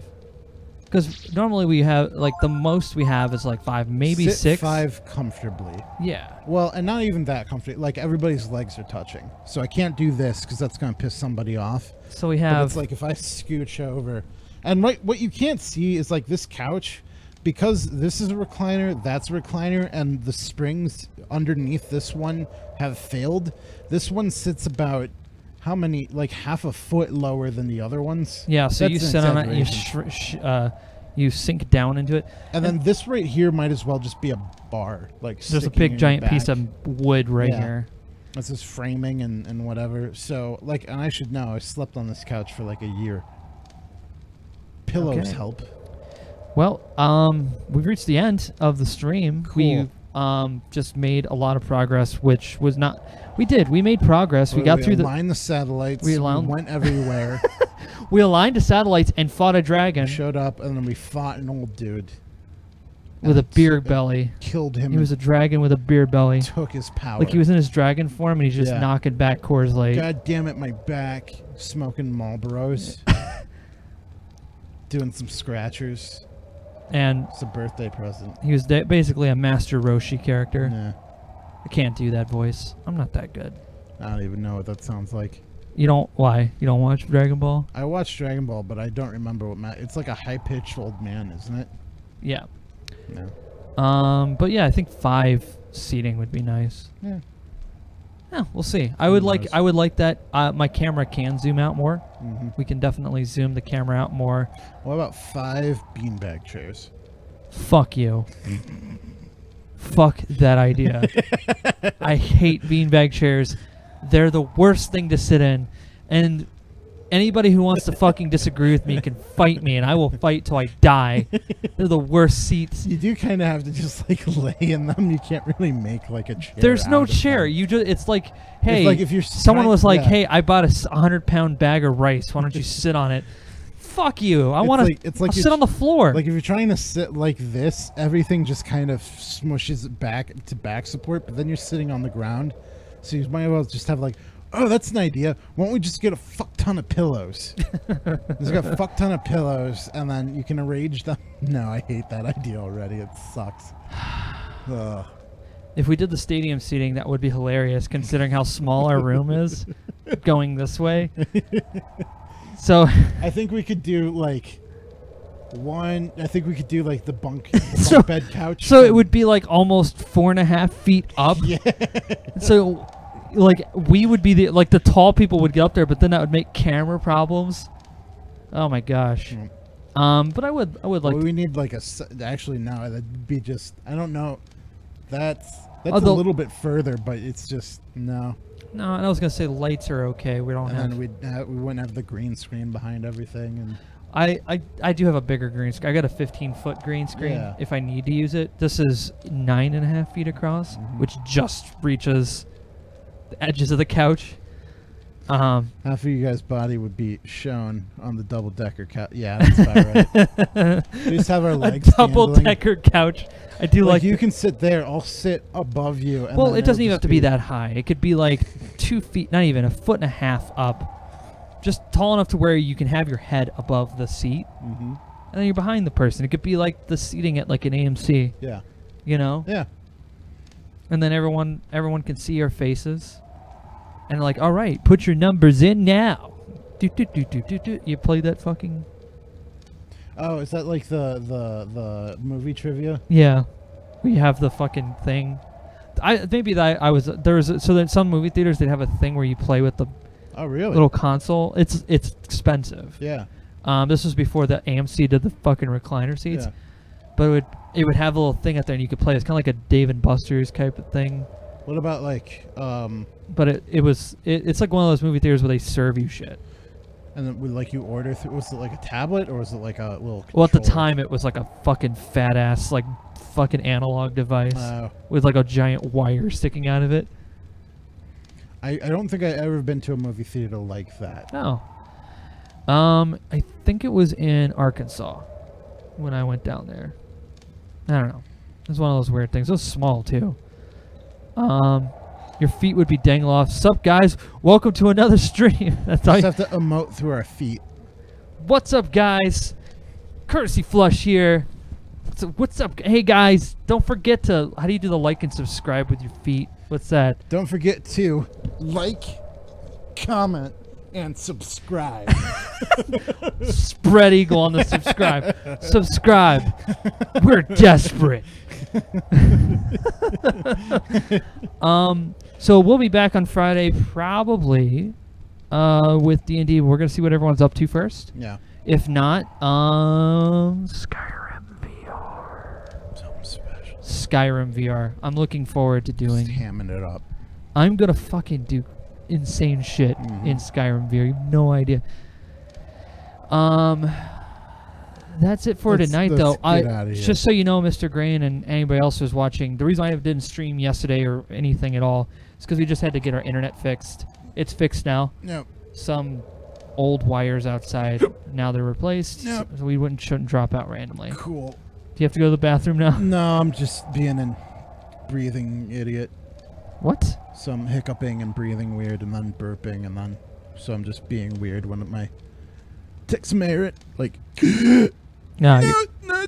Because normally we have, like, the most we have is like 5, maybe Sit 6. 5 comfortably. Yeah. Well, and not even that comfortably. Like, everybody's legs are touching. So I can't do this because that's going to piss somebody off. So we But have... it's like if I scooch over. And what you can't see is like this couch, because this is a recliner, that's a recliner, and the springs underneath this one have failed. This one sits about... How many? Like half a foot lower than the other ones. Yeah, so That's you an sit on it and exaggeration. you sink down into it. And then this right here might as well just be a bar. Like Just a sticking big in giant your piece back. of wood right Yeah. here. This is framing and whatever. So, like, and I should know, I slept on this couch for like a year. Pillows Okay. help. Well, we've reached the end of the stream. Cool. We just made a lot of progress, which was not... We made progress. We got through the... aligned the satellites. we We aligned- went everywhere. We aligned the satellites and fought a dragon Showed up, and then we fought an old dude. with a And beer it belly. Killed him. He was a dragon with a beer belly. and took his power. Like he was in his dragon form and he's just Yeah. knocking back Coors Light. God damn it, my back. Smoking Marlboros. Doing some scratchers. And It's a birthday present. he was basically a Master Roshi character. Yeah. I can't do that voice. I'm not that good. I don't even know what that sounds like. You don't... Why? You don't watch Dragon Ball? I watched Dragon Ball, but I don't remember what it's like a high-pitched old man, isn't it? Yeah. No. But yeah, I think 5 seating would be nice. Yeah. Yeah, we'll see. I would knows? like that my camera can zoom out more. hmm We can definitely zoom the camera out more. What about 5 beanbag chairs? Fuck you. Fuck that idea. I hate beanbag chairs. They're the worst thing to sit in. And Anybody who wants to fucking disagree with me can fight me, and I will fight till I die. They're the worst seats. You do kind of have to just like lay in them. You can't really make like a chair. There's no out of chair. them. You just it's like, hey, It's like if you're someone was like, yeah. hey, I bought a 100-pound bag of rice. Why don't you sit on it? Fuck you. I want to It's like sit on the floor. Like if you're trying to sit like this, everything just kind of smushes back to back support, but then you're sitting on the ground. So you might as well just have like, oh, that's an idea. Why don't we just get a fuck ton of pillows? Just got a fuck ton of pillows, and then you can arrange them. No, I hate that idea already. It sucks. Ugh. If we did the stadium seating, that would be hilarious, considering how small our room is going this way. So I think we could do like I think we could do like the bunk bed couch. So it would be like almost 4.5 feet up. Yeah. So like we would be the tall people would get up there, but then that would make camera problems. Oh my gosh. But I would like. Well, we need like actually no, that'd be just I don't know. That's a Although, little bit further, but it's just no. No, and I was gonna say lights are okay. We don't have. And then we wouldn't have the green screen behind everything. And I do have a bigger green screen. I got a 15-foot green screen if I need to use it. This is 9.5 feet across, which just reaches the edges of the couch. Half of you guys' body would be shown on the double-decker couch. Yeah, that's about right. We just have our legs. A double-decker couch. I do like you can sit there. I'll sit above you. And well, it doesn't even have to be that high. It could be like 2 feet, not even 1.5 feet up, just tall enough to where you can have your head above the seat, and then you're behind the person. It could be like the seating at like an AMC. Yeah. You know. Yeah. And then everyone can see our faces, and like, all right, put your numbers in now. You play that fucking. Oh, is that like the movie trivia? Yeah, we have the fucking thing. So in some movie theaters they'd have a thing where you play with the little console. It's expensive. Yeah. This was before the AMC did the fucking recliner seats. Yeah. But it would have a little thing out there and you could play. It's kind of like a Dave and Buster's type of thing. What about like But it's like one of those movie theaters where they serve you shit. And then would like you order through? Was it like a tablet or was it like a little? Well, at the controller? time it was like a fucking fat ass like fucking analog device with like a giant wire sticking out of it. I don't think I've ever been to a movie theater like that. No. I think it was in Arkansas when I went down there. I don't know. It was one of those weird things. It was small too. Your feet would be dangling off. Sup, guys? Welcome to another stream. That's all. We just have to emote through our feet. What's up, guys? Courtesy Flush here. So what's up? Hey, guys. Don't forget to... How do you do the like and subscribe with your feet? What's that? Don't forget to like, comment, and subscribe. Spread eagle on the subscribe. Subscribe. We're desperate. So we'll be back on Friday probably with D&D. We're gonna see what everyone's up to first. Yeah. If not, Skyrim VR. Something special. Skyrim VR. I'm looking forward to doing. Just hamming it up. I'm gonna fucking do insane shit in Skyrim VR. You have no idea. That's it for tonight, though. Just so you know, Mr. Grain and anybody else who's watching, the reason I didn't stream yesterday or anything at all is because we just had to get our internet fixed. It's fixed now. Yep. Some old wires outside. Now they're replaced. Yep. So we shouldn't drop out randomly. Cool. Do you have to go to the bathroom now? No, I'm just being a breathing idiot. What? So I'm hiccuping and breathing weird and then burping and then... So I'm just being weird when my tics merit. Like... No, I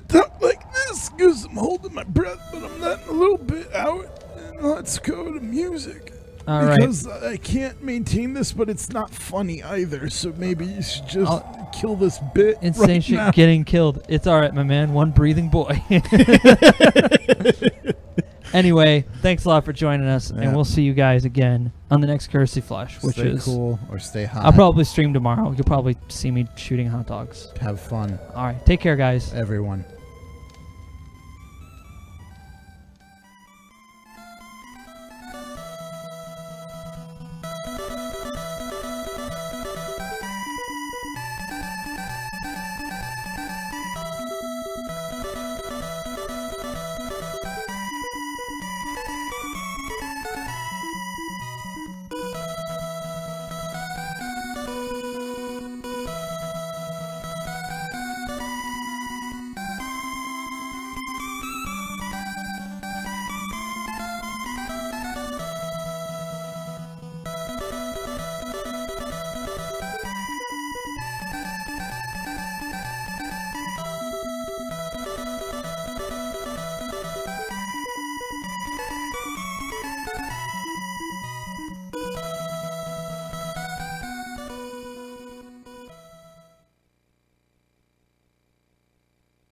talk like this because I'm holding my breath, but I'm letting a little bit out. And let's go to music. All right. Because I can't maintain this, but it's not funny either. So maybe you should just kill this bit. Insane right shit now. getting killed. It's all right, my man. One breathing boy. Anyway, thanks a lot for joining us, and we'll see you guys again on the next Courtesy Flush, which stay is cool or stay hot. I'll probably stream tomorrow. You'll probably see me shooting hot dogs. Have fun, All right, take care, guys. everyone.